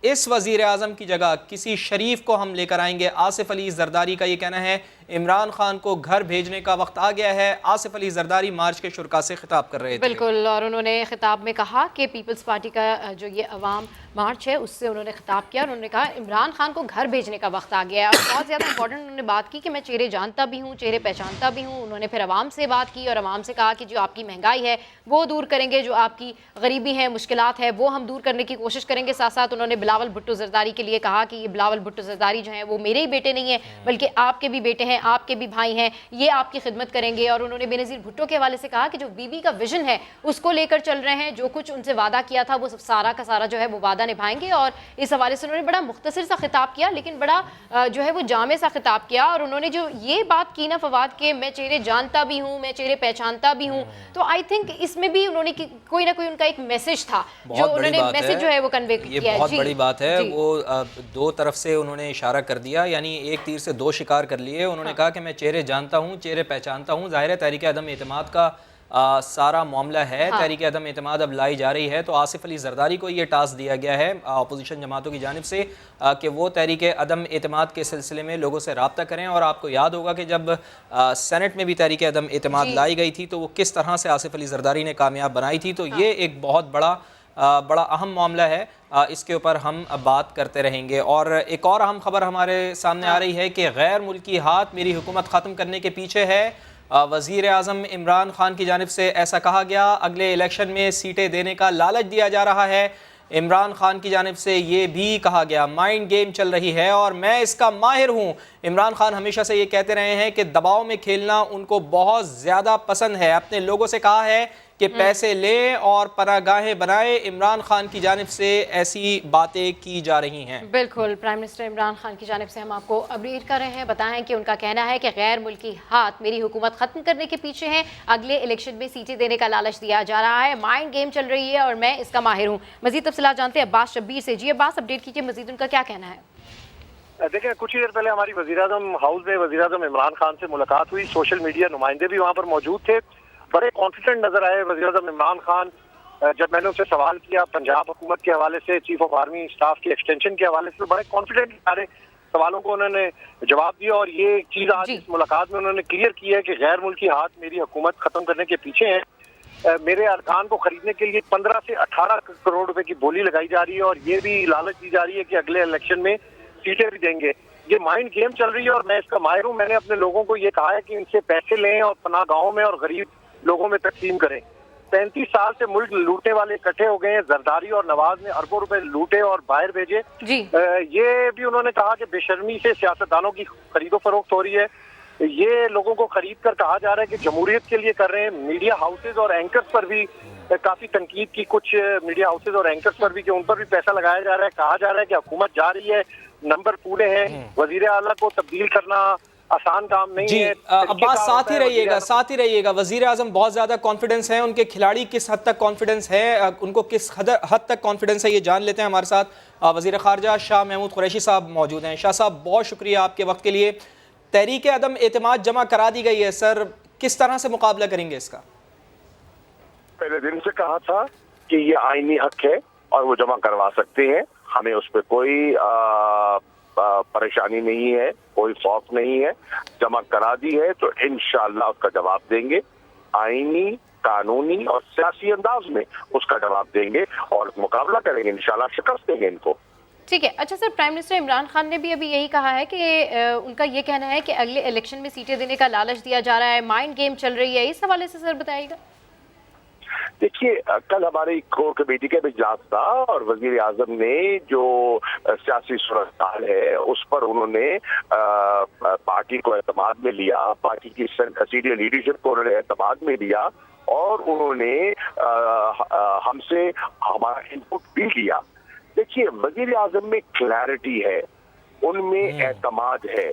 اس وزیر اعظم کی جگہ کسی شریف کو ہم لے کر آئیں گے. آصف علی زرداری کا یہ کہنا ہے عمران خان کو گھر بھیجنے کا وقت آ گیا ہے. آصف علی زرداری مارچ کے شرکا سے خطاب کر رہے تھے. بالکل, اور انہوں نے خطاب میں کہا کہ پیپلز پارٹی کا جو یہ عوام مارچ ہے اس سے انہوں نے خطاب کیا اور انہوں نے کہا عمران خان کو گھر بھیجنے کا وقت آ گیا ہے. اور بہت زیادہ امپورٹنٹ انہوں نے بات کی کہ میں چہرے جانتا بھی ہوں, چہرے پہچانتا بھی ہوں. انہوں نے پھر عوام سے بات کی اور عوام سے کہا کہ جو آپ کی مہنگائی ہے وہ دور کریں گے, جو آپ کی غریبی ہے, مشکلات ہے, وہ ہم دور کرنے کی کوشش کریں گے. ساتھ ساتھ انہوں نے بلاول بھٹو زرداری کے لیے کہا کہ یہ بلاول بھٹو زرداری جو ہیں وہ میرے ہی بیٹے نہیں ہیں بلکہ آپ کے بھی بیٹے ہیں, آپ کے بھی بھائی ہیں, یہ آپ کی خدمت کریں گے. اور انہوں نے بے نظیر بھٹو کے حوالے سے کہا کہ جو بی بی کا ویژن ہے اس کو لے کر چل رہے ہیں, جو کچھ ان سے وعدہ کیا تھا وہ سارا کا سارا جو ہے وہ وعدہ نبھائیں گے. اور اس حوالے سے انہوں نے بڑا مختصر سا خطاب کیا لیکن بڑا جو ہے وہ جامع سا خطاب کیا. اور انہوں نے جو یہ بات کی نا فواد کہ میں چہرے جانتا بھی ہوں, میں چہرے پہچانتا بھی ہوں, تو آئی تھنک اس میں بھی انہوں نے کوئی نہ کوئی ان کا ایک میسج تھا جو انہوں نے میسج جو ہے وہ کنوے کیا. یہ بہت بڑی بات ہے. وہ دو طرف سے انہوں نے اشارہ کر دیا, یعنی ایک تیر سے دو شکار کر لیے. انہوں نے کہا کہ میں چہرے جانتا ہوں, چہرے پہچانتا ہوں. ظاہر ہے تحریک عدم اعتماد کا سارا معاملہ ہے. تحریک عدم اعتماد اب لائی جا رہی ہے تو آصف علی زرداری کو یہ ٹاسک دیا گیا ہے اپوزیشن جماعتوں کی جانب سے کہ وہ تحریک عدم اعتماد کے سلسلے میں لوگوں سے رابطہ کریں. اور آپ کو یاد ہوگا کہ جب سینٹ میں بھی تحریک عدم اعتماد لائی گئی تھی تو وہ کس طرح سے آصف علی زرداری نے کامیاب بنائی تھی. تو یہ ایک بہت بڑا اہم معاملہ ہے, اس کے اوپر ہم بات کرتے رہیں گے. اور ایک اور اہم خبر ہمارے سامنے آ رہی ہے کہ غیر ملکی ہاتھ میری حکومت ختم کرنے کے پیچھے ہے. وزیر اعظم عمران خان کی جانب سے ایسا کہا گیا. اگلے الیکشن میں سیٹیں دینے کا لالچ دیا جا رہا ہے. عمران خان کی جانب سے یہ بھی کہا گیا مائنڈ گیم چل رہی ہے اور میں اس کا ماہر ہوں. عمران خان ہمیشہ سے یہ کہتے رہے ہیں کہ دباؤ میں کھیلنا ان کو بہت زیادہ پسند ہے. اپنے لوگوں سے کہا ہے کہ پیسے لیں اور پناہ گاہیں بنائیں. عمران خان کی جانب سے ایسی باتیں کی جا رہی ہیں. بالکل, پرائم منسٹر عمران خان کی جانب سے ہم آپ کو اپڈیٹ کر رہے ہیں. بتائیں کہ ان کا کہنا ہے کہ غیر ملکی ہاتھ میری حکومت ختم کرنے کے پیچھے ہیں. اگلے الیکشن میں سیٹیں دینے کا لالچ دیا جا رہا ہے. مائنڈ گیم چل رہی ہے اور میں اس کا ماہر ہوں. مزید تفصیلات جانتے ہیں عباس شبیر سے. جی عباس, اپڈیٹ کیجیے مزید, ان کا کیا کہنا ہے؟ دیکھیں, کچھ ہی دیر پہلے ہماری وزیراعظم ہاؤس میں وزیر اعظم عمران خان سے ملاقات ہوئی. سوشل میڈیا نمائندے بھی وہاں پر موجود تھے. بڑے کانفیڈنٹ نظر آئے وزیر اعظم عمران خان. جب میں نے ان سے سوال کیا پنجاب حکومت کے حوالے سے, چیف آف آرمی اسٹاف کی ایکسٹینشن کے حوالے سے, بڑے کانفیڈنٹ سارے سوالوں کو انہوں نے جواب دیا. اور یہ چیز آج اس ملاقات میں انہوں نے کلیئر کی ہے کہ غیر ملکی ہاتھ میری حکومت ختم کرنے کے پیچھے ہیں. میرے ارکان کو خریدنے کے لیے 15 سے 18 کروڑ روپے کی بولی لگائی جا رہی ہے اور یہ بھی لالچ دی جا رہی ہے کہ اگلے الیکشن میں سیٹیں بھی دیں گے. یہ مائنڈ گیم چل رہی ہے اور میں اس کا ماہر ہوں. میں نے اپنے لوگوں کو یہ کہا ہے کہ ان سے پیسے لیں اور پناہ گاہوں میں اور غریب لوگوں میں تقسیم کریں. 35 سال سے ملک لوٹنے والے اکٹھے ہو گئے ہیں. زرداری اور نواز نے اربوں روپے لوٹے اور باہر بھیجے. یہ بھی انہوں نے کہا کہ بے شرمی سے سیاستدانوں کی خرید و فروخت ہو رہی ہے. یہ لوگوں کو خرید کر کہا جا رہا ہے کہ جمہوریت کے لیے کر رہے ہیں. میڈیا ہاؤسز اور اینکرز پر بھی کافی تنقید کی, کچھ میڈیا ہاؤسز اور اینکرز پر بھی, کہ ان پر بھی پیسہ لگایا جا رہا ہے. کہا جا رہا ہے کہ حکومت جا رہی ہے, نمبر پورے ہیں, وزیر اعلیٰ کو تبدیل کرنا آسان کام نہیں ہے. عباس ساتھ ہی رہیے گا. وزیر اعظم بہت زیادہ کانفیڈنس ہیں. ان کے کھلاڑی کس حد تک کانفیڈنس ہے, ان کو کس حد تک کانفیڈنس ہے, یہ جان لیتے ہیں. ہمارے ساتھ وزیر خارجہ شاہ محمود قریشی صاحب موجود ہیں. شاہ صاحب, بہت شکریہ آپ کے وقت کے لیے. تحریک عدم اعتماد جمع کرا دی گئی ہے سر, کس طرح سے مقابلہ کریں گے اس کا؟ پہلے دن سے کہا تھا کہ یہ آئینی حق ہے اور وہ جمع کروا سکتے ہیں. ہمیں اس پہ کوئی پریشانی نہیں ہے, کوئی خوف نہیں ہے. جمع کرا دی ہے تو انشاءاللہ اس کا جواب دیں گے. آئینی, قانونی اور سیاسی انداز میں اس کا جواب دیں گے اور مقابلہ کریں گے. انشاءاللہ شکست دیں گے ان کو. ٹھیک ہے. اچھا سر, پرائم منسٹر عمران خان نے بھی ابھی یہی کہا ہے کہ ان کا یہ کہنا ہے کہ اگلے الیکشن میں سیٹیں دینے کا لالچ دیا جا رہا ہے, مائنڈ گیم چل رہی ہے. اس حوالے سے سر بتائیے گا. دیکھیے, کل ہماری کور کمیٹی کا بھی اجلاس تھا اور وزیر اعظم نے جو سیاسی صورتحال ہے اس پر انہوں نے پارٹی کو اعتماد میں لیا, پارٹی کی سینئر لیڈرشپ کو انہوں نے اعتماد میں لیا اور انہوں نے ہم سے ہمارا انپٹ بھی لیا. دیکھیے, وزیر اعظم میں کلیئرٹی ہے, ان میں اعتماد ہے,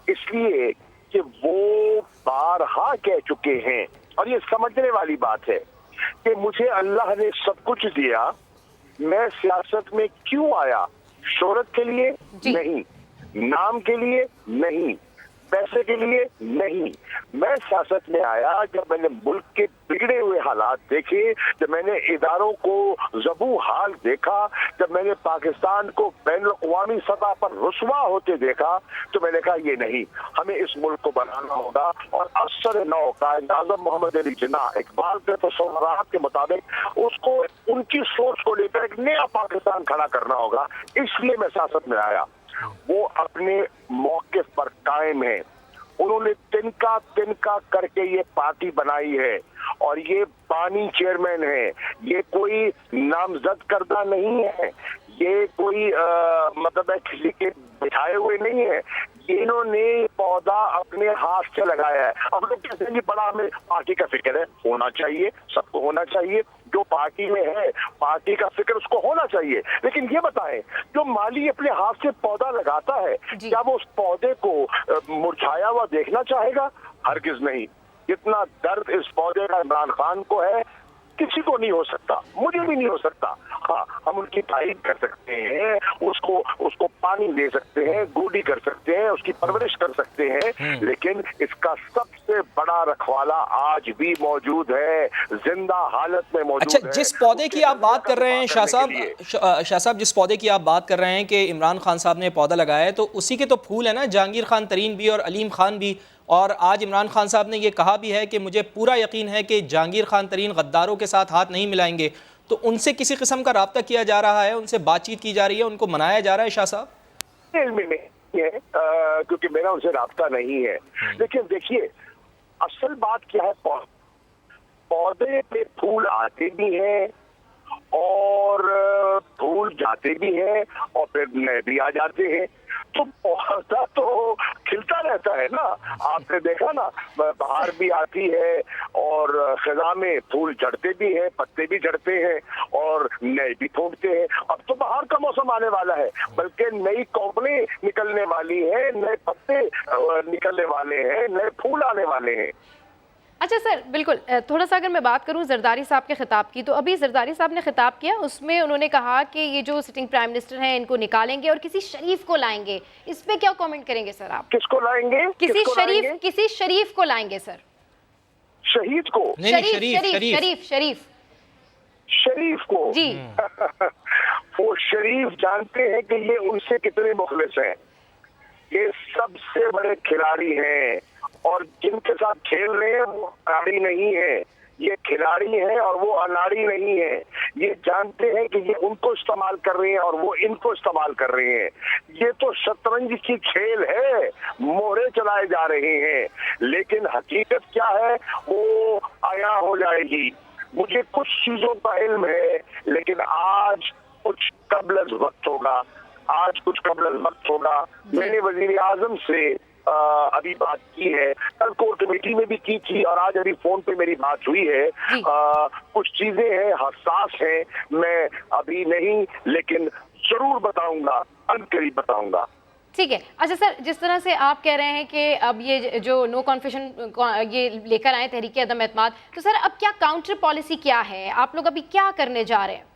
اس لیے کہ وہ بارہا کہہ چکے ہیں، اور یہ سمجھنے والی بات ہے کہ مجھے اللہ نے سب کچھ دیا، میں سیاست میں کیوں آیا؟ شہرت کے لیے نہیں، نام کے لیے نہیں، پیسے کے لیے نہیں، میں سیاست میں آیا جب میں نے ملک کے بگڑے ہوئے حالات دیکھے، جب میں نے اداروں کو ذبح حال دیکھا، جب میں نے پاکستان کو بین الاقوامی سطح پر رسوا ہوتے دیکھا، تو میں نے کہا یہ نہیں، ہمیں اس ملک کو بنانا ہوگا، اور افسر نو قائد اعظم محمد علی جناح اقبال کے تصورات کے مطابق اس کو ان کی سوچ کو لے کر ایک نیا پاکستان کھڑا کرنا ہوگا، اس لیے میں سیاست میں آیا۔ وہ اپنے موقف پر قائم ہیں، انہوں نے تنکا کر کے یہ پارٹی بنائی ہے، اور یہ بانی چیئرمین ہے، یہ کوئی نامزد کردہ نہیں ہے، یہ کوئی مطلب ہے کسی کے بٹھائے ہوئے نہیں ہے، انہوں نے پودا اپنے ہاتھ سے لگایا ہے۔ اب لوگ کہتے ہیں کہ بڑا ہمیں پارٹی کا فکر ہے، ہونا چاہیے، سب کو ہونا چاہیے، جو پارٹی میں ہے پارٹی کا فکر اس کو ہونا چاہیے، لیکن یہ بتائیں جو مالی اپنے ہاتھ سے پودا لگاتا ہے کیا وہ اس پودے کو مرجھایا ہوا دیکھنا چاہے گا؟ ہرگز نہیں۔ جتنا درد اس پودے کا عمران خان کو ہے کسی کو نہیں ہو سکتا، مجھے بھی نہیں ہو سکتا۔ ہاں ہم ان کی تعریف کر سکتے ہیں، اس کو پانی دے سکتے ہیں، گوڈی کر سکتے ہیں، اس کی پرورش کر سکتے ہیں، لیکن اس کا سب سے بڑا رکھوالا آج بھی موجود ہے، زندہ حالت میں موجود ہے۔ اچھا، جس پودے کی آپ بات کر رہے ہیں شاہ صاحب، جس پودے کی آپ بات کر رہے ہیں کہ عمران خان صاحب نے پودا لگایا ہے، تو اسی کے تو پھول ہے نا، جہانگیر خان ترین بھی اور علیم خان بھی، اور آج عمران خان صاحب نے یہ کہا بھی ہے کہ مجھے پورا یقین ہے کہ جہانگیر خان ترین غداروں کے ساتھ ہاتھ نہیں ملائیں گے، تو ان سے کسی قسم کا رابطہ کیا جا رہا ہے، ان سے بات چیت کی جا رہی ہے، ان کو منایا جا رہا ہے شاہ صاحب؟ علم میں نہیں ہے کیونکہ میرا ان سے رابطہ نہیں ہے، لیکن دیکھیے اصل بات کیا ہے، پودے پہ پھول آتے بھی ہیں اور پھول جاتے بھی ہیں اور پھر نئے بھی آ جاتے ہیں، تو پودا تو کھلتا رہتا ہے نا۔ آپ نے دیکھا نا بہار بھی آتی ہے اور خزاں میں پھول جھڑتے بھی ہیں، پتے بھی جھڑتے ہیں اور نئے بھی پھوٹتے ہیں۔ اب تو بہار کا موسم آنے والا ہے، بلکہ نئی کوپلیں نکلنے والی ہیں، نئے پتے نکلنے والے ہیں، نئے پھول آنے والے ہیں۔ اچھا سر، بالکل تھوڑا سا اگر میں بات کروں زرداری صاحب کے خطاب کی، تو ابھی زرداری صاحب نے خطاب کیا، اس میں انہوں نے کہا کہ یہ جو سٹنگ پرائم منسٹر ہیں ان کو نکالیں گے اور کسی شریف کو لائیں گے، اس پہ کیا کامنٹ کریں گے سر آپ؟ کس کو لائیں گے؟ کسی شریف کو لائیں گے سر۔ شہید کو؟ شریف کو جی وہ شریف جانتے ہیں کہ یہ ان سے کتنے مخلص ہیں، یہ سب سے بڑے کھلاڑی ہیں، اور جن کے ساتھ کھیل رہے ہیں وہ اناڑی نہیں ہے، یہ کھلاڑی ہیں اور وہ اناڑی نہیں ہے، یہ جانتے ہیں کہ یہ ان کو استعمال کر رہے ہیں اور وہ ان کو استعمال کر رہے ہیں، یہ تو شطرنج کی کھیل ہے، مہرے چلائے جا رہے ہیں، لیکن حقیقت کیا ہے وہ عیاں ہو جائے گی۔ مجھے کچھ چیزوں کا علم ہے، لیکن آج کچھ قبل از وقت ہوگا۔ میں نے وزیر اعظم سے ابھی بات کی ہے، کل کور کمیٹی میں بھی کی تھی، اور آج ابھی فون پہ میری بات ہوئی ہے۔ کچھ چیزیں ہیں حساس ہیں، میں ابھی نہیں، لیکن ضرور بتاؤں گا، عنقریب بتاؤں گا۔ ٹھیک ہے۔ اچھا سر، جس طرح سے آپ کہہ رہے ہیں کہ اب یہ جو نو کانفیشن یہ لے کر آئے تحریک عدم اعتماد، تو سر اب کیا کاؤنٹر پالیسی کیا ہے؟ آپ لوگ ابھی کیا کرنے جا رہے ہیں؟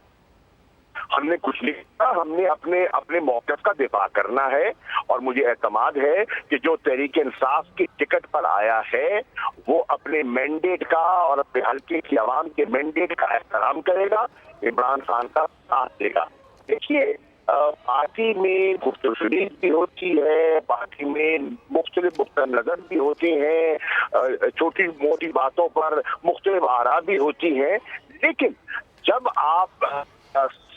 ہم نے کچھ نہیں کہا، ہم نے اپنے موقف کا دفاع کرنا ہے، اور مجھے اعتماد ہے کہ جو تحریک انصاف کی ٹکٹ پر آیا ہے وہ اپنے مینڈیٹ کا اور اپنے حلقے کی عوام کے مینڈیٹ کا احترام کرے گا، عمران خان کا ساتھ دے گا۔ دیکھیے پارٹی میں گفتگو بھی ہوتی ہے، پارٹی میں مختلف نظر بھی ہوتے ہیں، چھوٹی موٹی باتوں پر مختلف آراء بھی ہوتی ہیں، لیکن جب آپ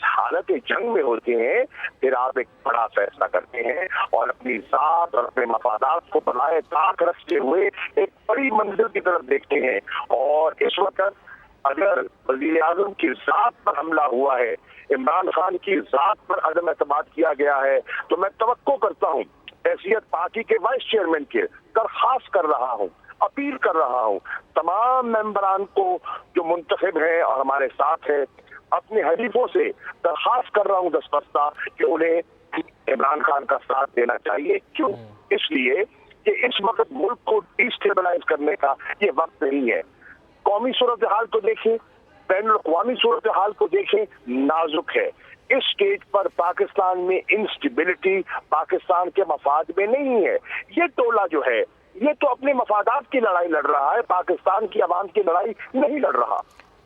حالت جنگ میں ہوتے ہیں پھر آپ ایک بڑا فیصلہ کرتے ہیں اور اپنی ذات اور اپنے مفادات کو بلائے طاق رکھتے ہوئے ایک بڑی منزل کی طرف دیکھتے ہیں، اور اس وقت اگر وزیر اعظم کی ذات پر حملہ ہوا ہے، عمران خان کی ذات پر عدم اعتماد کیا گیا ہے، تو میں توقع کرتا ہوں حیثیت پارٹی کے وائس چیئرمین کے درخواست کر رہا ہوں، اپیل کر رہا ہوں تمام ممبران کو جو منتخب ہیں اور ہمارے ساتھ ہیں، اپنے حریفوں سے درخواست کر رہا ہوں دستبستہ کہ انہیں عمران خان کا ساتھ دینا چاہیے۔ کیوں؟ اس لیے کہ اس وقت ملک کو ڈیسٹیبلائز کرنے کا یہ وقت نہیں ہے. قومی صورتحال کو دیکھیں, بین الاقوامی صورتحال کو دیکھیں, نازک ہے. اس سٹیج پر پاکستان میں انسٹیبلٹی پاکستان کے مفاد میں نہیں ہے. یہ ٹولہ جو ہے یہ تو اپنے مفادات کی لڑائی لڑ رہا ہے, پاکستان کی عوام کی لڑائی نہیں لڑ رہا.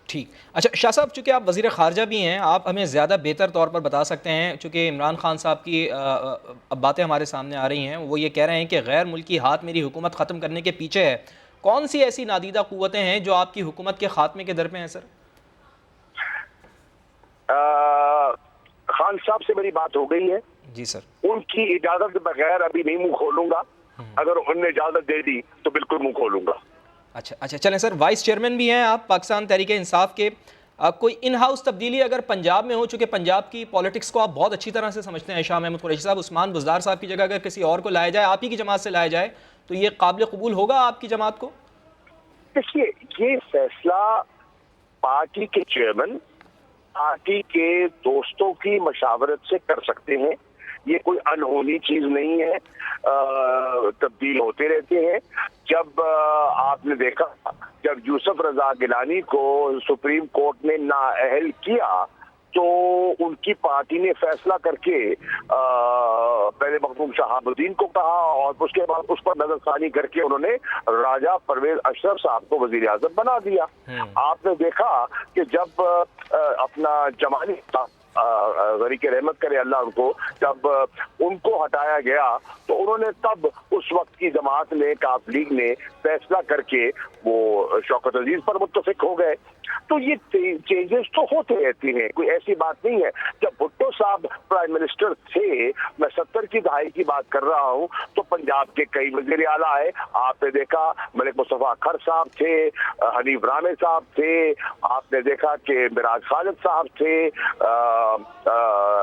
ٹھیک. اچھا شاہ صاحب, چونکہ آپ وزیر خارجہ بھی ہیں, آپ ہمیں زیادہ بہتر طور پر بتا سکتے ہیں, چونکہ عمران خان صاحب کی اب باتیں ہمارے سامنے آ رہی ہیں, وہ یہ کہہ رہے ہیں کہ غیر ملکی ہاتھ میری حکومت ختم کرنے کے پیچھے ہے. کون سی ایسی نادیدہ قوتیں ہیں جو آپ کی حکومت کے خاتمے کے در پہ ہیں سر؟ خان صاحب سے میری بات ہو گئی ہے. جی سر. ان کی اجازت بغیر ابھی نہیں منہ کھولوں گا, اگر انہوں نے اجازت دے دی تو بالکل منہ کھولوں گا. اچھا چلیں سر, وائس چیئرمین بھی ہیں آپ پاکستان تحریک انصاف کے, کوئی ان ہاؤس تبدیلی اگر پنجاب میں ہو, چونکہ پنجاب کی پولیٹکس کو آپ بہت اچھی طرح سے سمجھتے ہیں, شاہ محمود قریشی صاحب, عثمان بزدار صاحب کی جگہ اگر کسی اور کو لایا جائے, آپ ہی کی جماعت سے لایا جائے, تو یہ قابل قبول ہوگا آپ کی جماعت کو؟ دیکھیے, یہ فیصلہ پارٹی کے چیئرمین پارٹی کے دوستوں کی مشاورت سے کر سکتے ہیں. یہ کوئی انہونی چیز نہیں ہے, تبدیل ہوتے رہتے ہیں. جب آپ نے دیکھا جب یوسف رضا گیلانی کو سپریم کورٹ نے نااہل کیا تو ان کی پارٹی نے فیصلہ کر کے پہلے مخدوم شہاب الدین کو کہا اور اس کے بعد اس پر نظر ثانی کر کے انہوں نے راجہ پرویز اشرف صاحب کو وزیر اعظم بنا دیا. آپ نے دیکھا کہ جب اپنا جمالی غریق رحمت کرے اللہ ان کو, جب ان کو ہٹایا گیا تو انہوں نے تب اس وقت کی جماعت نے, کاف لیگ نے فیصلہ کر کے وہ شوکت عزیز پر متفق ہو گئے. تو یہ چینجز تو ہوتے رہتی ہیں, کوئی ایسی بات نہیں ہے. جب بھٹو صاحب پرائم منسٹر تھے, میں 70 کی دہائی کی بات کر رہا ہوں, تو پنجاب کے کئی وزیر اعلیٰ آئے. آپ نے دیکھا ملک مصطفیٰ کھر صاحب تھے, حنیف رامے صاحب تھے, آپ نے دیکھا کہ مراج خالد صاحب تھے,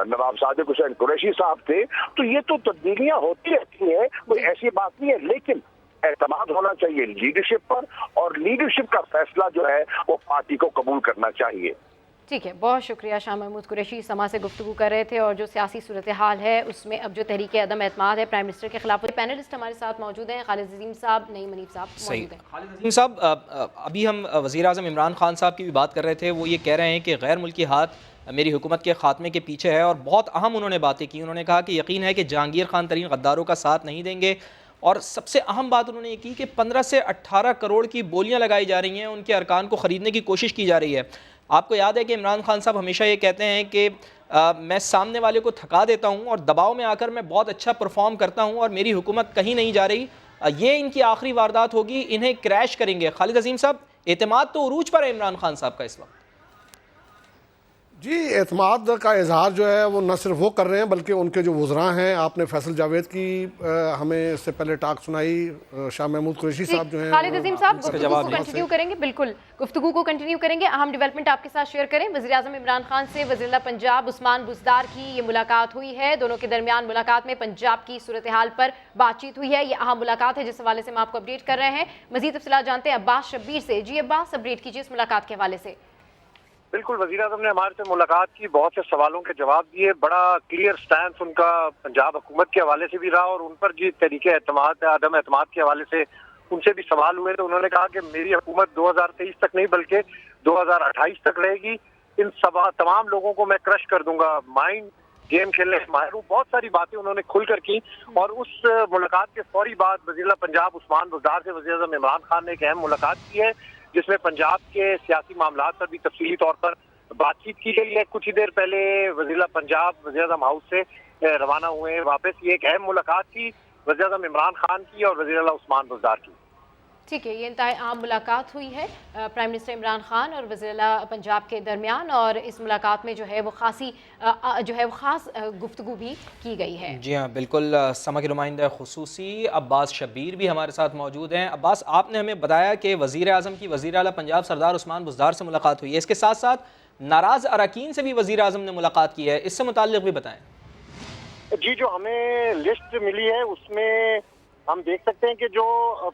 نواب صادق حسین قریشی صاحب تھے. تو یہ تو تبدیلیاں ہوتی رہتی ہیں, کوئی ایسی بات نہیں ہے, لیکن اعتماد ہونا چاہیے لیڈرشپ پر, اور لیڈرشپ کا فیصلہ جو ہے وہ پارٹی کو قبول کرنا چاہیے. ٹھیک ہے, بہت شکریہ. شاہ محمود قریشی سما سے گفتگو کر رہے تھے, اور جو سیاسی صورتحال ہے اس میں اب جو تحریک عدم اعتماد ہے پرائم منسٹر کے خلاف, پینلسٹ ہمارے ساتھ موجود ہیں, خالد عظیم صاحب, نعیم حنیف صاحب موجود ہیں. خالد عظیم صاحب, ابھی ہم وزیر اعظم عمران خان صاحب کی بھی بات کر رہے تھے, وہ یہ کہہ رہے ہیں کہ غیر ملکی ہاتھ میری حکومت کے خاتمے کے پیچھے ہے, اور بہت اہم انہوں نے باتیں کی. انہوں نے کہا کہ یقین ہے کہ جہانگیر خان ترین غداروں کا ساتھ نہیں دیں گے, اور سب سے اہم بات انہوں نے یہ کی کہ 15 سے 18 کروڑ کی بولیاں لگائی جا رہی ہیں, ان کے ارکان کو خریدنے کی کوشش کی جا رہی ہے. آپ کو یاد ہے کہ عمران خان صاحب ہمیشہ یہ کہتے ہیں کہ میں سامنے والے کو تھکا دیتا ہوں اور دباؤ میں آ کر میں بہت اچھا پرفارم کرتا ہوں, اور میری حکومت کہیں نہیں جا رہی, یہ ان کی آخری واردات ہوگی, انہیں کریش کریں گے. خالد عظیم صاحب, اعتماد تو عروج پر ہے عمران خان صاحب کا اس وقت. جی, اعتماد کا اظہار جو ہے وہ نہ صرف وہ کر رہے ہیں بلکہ ان کے جو وزراء ہیں, آپ نے فیصل جاوید کی ہمیں اس سے پہلے ٹاک سنائی, شاہ محمود قریشی صاحب جو ہیں. خالد عظیم صاحب, گفتگو کو کنٹینیو کریں گے, بالکل گفتگو کو کنٹینیو کریں گے. اہم ڈیولپمنٹ آپ کے ساتھ شیئر کریں. وزیر اعظم عمران خان سے وزیر اعلیٰ پنجاب عثمان بزدار کی یہ ملاقات ہوئی ہے. دونوں کے درمیان ملاقات میں پنجاب کی صورتحال پر بات چیت ہوئی ہے. یہ اہم ملاقات ہے جس حوالے سے ہم آپ کو اپڈیٹ کر رہے ہیں. مزید تفصیلات جانتے ہیں عباس شبیر سے. جی عباس, اپڈیٹ کیجیے اس ملاقات کے حوالے سے. بالکل, وزیر اعظم نے ہمارے سے ملاقات کی, بہت سے سوالوں کے جواب دیے. بڑا کلیئر سٹینس ان کا پنجاب حکومت کے حوالے سے بھی رہا, اور ان پر جی تحریک اعتماد عدم اعتماد کے حوالے سے ان سے بھی سوال ہوئے. تو انہوں نے کہا کہ میری حکومت 2023 تک نہیں بلکہ 2028 تک رہے گی. ان تمام لوگوں کو میں کرش کر دوں گا, مائنڈ گیم کھیلنے سے ماہر ہوں. بہت ساری باتیں انہوں نے کھل کر کی, اور اس ملاقات کے فوری بعد وزیر اعلیٰ پنجاب عثمان بزدار سے وزیر اعظم عمران خان نے ایک اہم ملاقات کی ہے, جس میں پنجاب کے سیاسی معاملات پر بھی تفصیلی طور پر بات چیت کی گئی ہے. کچھ ہی دیر پہلے وزیر اعلیٰ پنجاب وزیر اعظم ہاؤس سے روانہ ہوئے ہیں واپس. یہ ایک اہم ملاقات تھی وزیر اعظم عمران خان کی اور وزیر اعلیٰ عثمان بزدار کی. ٹھیک ہے, یہ انتہائی اہم ملاقات ہوئی ہے پرائم منسٹر عمران خان اور وزیر اعلیٰ پنجاب کے درمیان, اور اس ملاقات میں جو ہے وہ خاص گفتگو بھی کی گئی ہے. جی ہاں بالکل. سما کے نمائندہ خصوصی عباس شبیر بھی ہمارے ساتھ موجود ہیں. عباس, آپ نے ہمیں بتایا کہ وزیر اعظم کی وزیر اعلیٰ پنجاب سردار عثمان بزدار سے ملاقات ہوئی ہے, اس کے ساتھ ساتھ ناراض اراکین سے بھی وزیر اعظم نے ملاقات کی ہے, اس سے متعلق بھی بتائیں. جی, جو ہمیں لسٹ ملی ہے اس میں ہم دیکھ سکتے ہیں کہ جو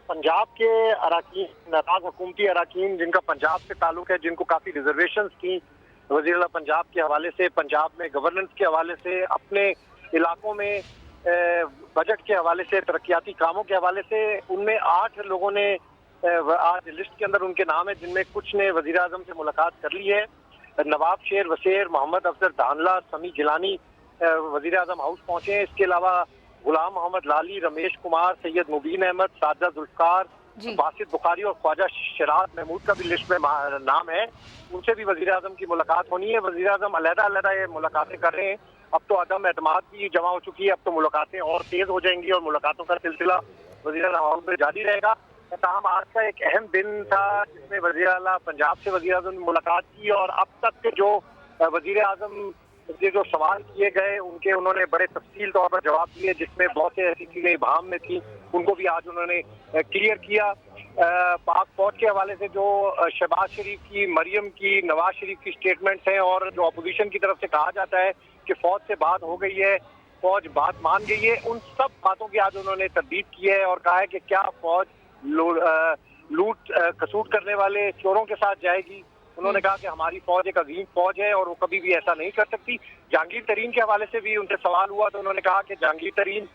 پنجاب کے اراکین, ناراض حکومتی اراکین جن کا پنجاب سے تعلق ہے, جن کو کافی ریزرویشنز تھیں وزیر اعلیٰ پنجاب کے حوالے سے, پنجاب میں گورننس کے حوالے سے, اپنے علاقوں میں बजट के हवाले से, तरक्याती कामों के हवाले से, उनमें 8 लोगों ने आज लिस्ट के अंदर उनके नाम है, जिनमें कुछ ने वजीर आजम से मुलाकात कर ली है। नवाब शेर वसेर, मोहम्मद अफजल दानला, समी गिलानी वजीर आजम हाउस पहुंचे हैं। इसके अलावा गुलाम मोहम्मद लाली, रमेश कुमार, सैयद मुबीन अहमद, सादा जुल्फकार, बासित बुखारी और ख्वाजा शराद महमूद का भी लिस्ट में नाम है। उनसे भी वजीर आजम की मुलाकात होनी है। वजीर आजम अलग-अलग ये मुलाकातें कर रहे हैं। अब तो अदम एतमाद भी जमा हो चुकी है, अब तो मुलाकातें और तेज हो जाएंगी और मुलाकातों का सिलसिला वजीर आजम हाउस में जारी रहेगा। ताहम आज का एक अहम दिन था जिसमें वजीर आला पंजाब से वजीर आजम ने मुलाकात की, और अब तक के जो वजीर आजम से जो सवाल किए गए उनके उन्होंने बड़े तफसील तौर पर जवाब दिए, जिसमें बहुत से ऐसी चीजें इबाम में थी उनको भी आज उन्होंने क्लियर किया। पाक फौज के हवाले से जो शहबाज शरीफ की, मरियम की, नवाज शरीफ की स्टेटमेंट्स हैं, और जो अपोजिशन की तरफ से कहा जाता है कि फौज से बात हो गई है, फौज बात मान गई है, उन सब बातों की आज उन्होंने तरदीद की है और कहा है कि क्या फौज लूट कसूट करने वाले चोरों के साथ जाएगी। उन्होंने कहा कि हमारी फौज एक अजीम फौज है और वो कभी भी ऐसा नहीं कर सकती। जहांगीर तरीन के हवाले से भी उनसे सवाल हुआ तो उन्होंने कहा कि जहांगीर तरीन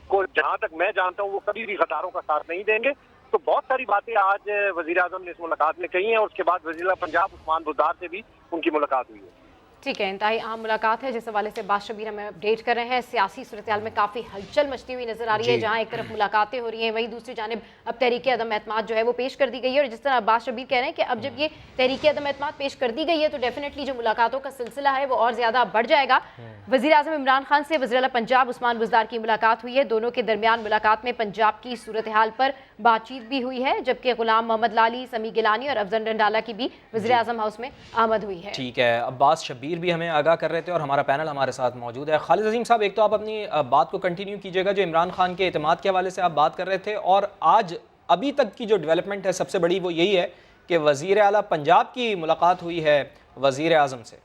को जहां तक मैं जानता हूँ वो कभी भी गद्दारों का साथ नहीं देंगे। तो बहुत सारी बातें आज वजीर आजम ने इस मुलाकात में कही हैं, और उसके बाद वजीर पंजाब उस्मान बुज़दार से भी उनकी मुलाकात हुई है। ठीक है, इंतहाई अहम मुलाकात है जिस हवाले से बादशाह शबीर हमें अपडेट कर रहे हैं। सियासी सूरत-ए-हाल में काफ़ी हलचल मचती हुई नजर आ रही है, जहाँ एक तरफ मुलाकातें हो रही हैं, वहीं दूसरी जानिब अब तहरीक अदम एतमाद जो है वो पेश कर दी गई है। और जिस तरह बादशाह शबीर कह रहे हैं कि अब जब ये तहरीक अदम एतमाद पेश कर दी गई है तो डेफिनेटली जो मुलाकातों का सिलसिला है वो और ज़्यादा बढ़ जाएगा। वज़ीर आज़म इमरान खान से वज़ीर आला पंजाब उस्मान बुज़दार की मुलाकात हुई है। दोनों के दरमियान मुलाकात में पंजाब की सूरत-ए-हाल पर बातचीत भी हुई है, जबकि गुलाम मोहम्मद लाली, समी गिलानी और अफजल डंडाला की भी वज़ीर आज़म हाउस में आमद हुई है। ठीक है, अब्बास शबीर भी हमें आगाह कर रहे थे और हमारा पैनल हमारे साथ मौजूद है। खालिद अजीम साहब, एक तो आप अपनी बात को कंटिन्यू कीजिएगा, जो इमरान खान के एतमाद के हवाले से आप बात कर रहे थे, और आज अभी तक की जो डेवलपमेंट है सबसे बड़ी वो यही है कि वज़ीर आला पंजाब की मुलाकात हुई है वज़ीर आज़म से।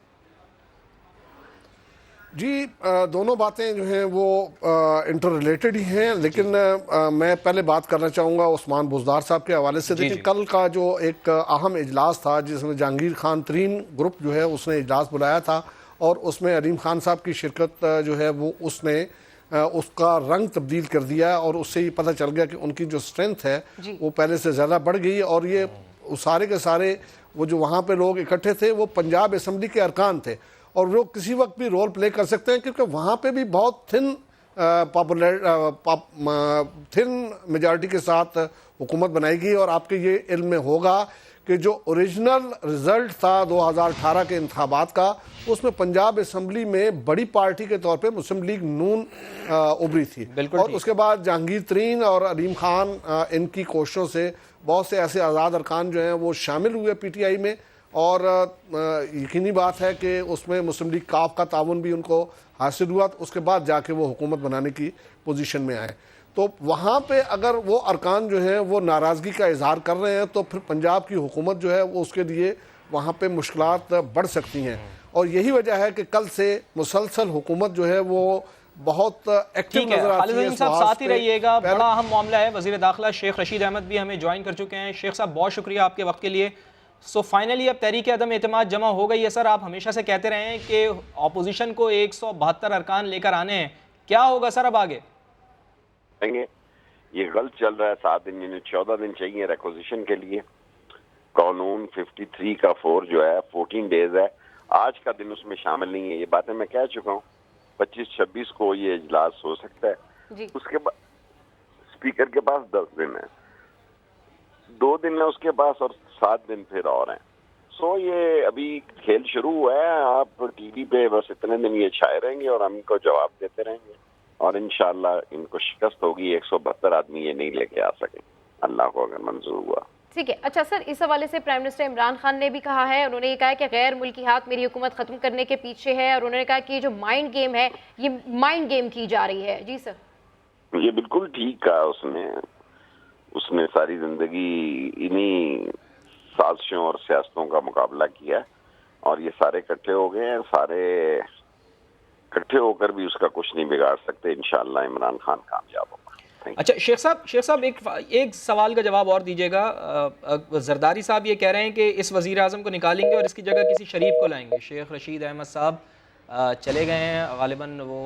जी, दोनों बातें जो हैं वो इंटर रिलेटेड ही हैं, लेकिन मैं पहले बात करना चाहूँगा उस्मान बुज़दार साहब के हवाले से। देखिए, कल का जो एक अहम इजलास था जिसमें जहांगीर खान तरीन ग्रुप जो है उसने इजलास बुलाया था, और उसमें अलीम खान साहब की शिरकत जो है वो उसने उसका रंग तब्दील कर दिया, और उससे ये पता चल गया कि उनकी जो स्ट्रेंथ है वो पहले से ज़्यादा बढ़ गई। और ये सारे के सारे वो जो वहाँ पे लोग इकट्ठे थे वो पंजाब असम्बली के अरकान थे, और वो किसी वक्त भी रोल प्ले कर सकते हैं, क्योंकि वहाँ पे भी बहुत थिन मेजॉरिटी के साथ हुकूमत बनाएगी। और आपके ये इल्म में होगा कि जो ओरिजिनल रिज़ल्ट था 2018 के इंतखाबात का, उसमें पंजाब असम्बली में बड़ी पार्टी के तौर पे मुस्लिम लीग नून उभरी थी, और उसके बाद जहांगीर तरीन और अलीम खान इनकी कोशिशों से बहुत से ऐसे आज़ाद अरकान जो हैं वो शामिल हुए PTI में, और यकीनी बात है कि उसमें मुस्लिम लीग काफ का ताउन भी उनको हासिल हुआ, तो उसके बाद जाके वो हुकूमत बनाने की पोजीशन में आए। तो वहाँ पे अगर वो अरकान जो हैं वो नाराज़गी का इजहार कर रहे हैं तो फिर पंजाब की हुकूमत जो है वो उसके लिए वहाँ पे मुश्किलात बढ़ सकती हैं, और यही वजह है कि कल से मुसलसल हुकूमत जो है वो बहुत एक्टिव नजर आती है। साथ ही रहिएगा, बड़ा अहम मामला है। वज़ीर दाखिला शेख रशीद अहमद भी हमें ज्वाइन कर चुके हैं। शेख साहब, बहुत शुक्रिया आपके वक्त के लिए। सो फाइनली अब तहरीक अदम एतमाद जमा हो गई है। सर, आप हमेशा से कहते रहे हैं कि अपोजिशन को 172 अरकान लेकर आने हैं, क्या होगा सर अब आगे? ये गलत चल रहा है। 7 दिन यानी 14 दिन चाहिए रिक्विजिशन के लिए। कानून 53 का 4 जो है 14 डेज है, आज का दिन उसमें शामिल नहीं है। ये बातें मैं कह चुका हूँ। 25-26 को ये इजलास हो सकता है। उसके बाद स्पीकर के पास 10 दिन है, 2 दिन है उसके पास, और 7 दिन फिर और हैं। सो ये अभी खेल शुरू हुआ है। आप टीवी पे बस इतने दिन ये छाए रहेंगे और हम इनको जवाब देते रहेंगे, और इंशाल्लाह इनको शिकस्त होगी। 172 आदमी ये नहीं लेके आ सके, अल्लाह को अगर मंजूर हुआ। ठीक है। अच्छा सर, इस हवाले से प्राइम मिनिस्टर इमरान खान ने भी कहा है, उन्होंने ये कहा है कि गैर मुल्की हाथ मेरी हुकूमत ख़त्म करने के पीछे है, और उन्होंने कहा कि ये जो माइंड गेम है ये माइंड गेम की जा रही है। जी सर, ये बिल्कुल ठीक कहा उसने सारी जिंदगी इन्हीं साजिशों और सियासतों का मुकाबला किया, और ये सारे इकट्ठे हो गए हैं। सारे इकट्ठे होकर भी उसका कुछ नहीं बिगाड़ सकते। इंशाअल्लाह इमरान खान कामयाब होगा। अच्छा शेख साहब एक सवाल का जवाब और दीजिएगा। जरदारी साहब ये कह रहे हैं कि इस वज़ीर आज़म को निकालेंगे और इसकी जगह किसी शरीफ को लाएंगे। शेख रशीद अहमद साहब चले गए हैं, गालिबन वो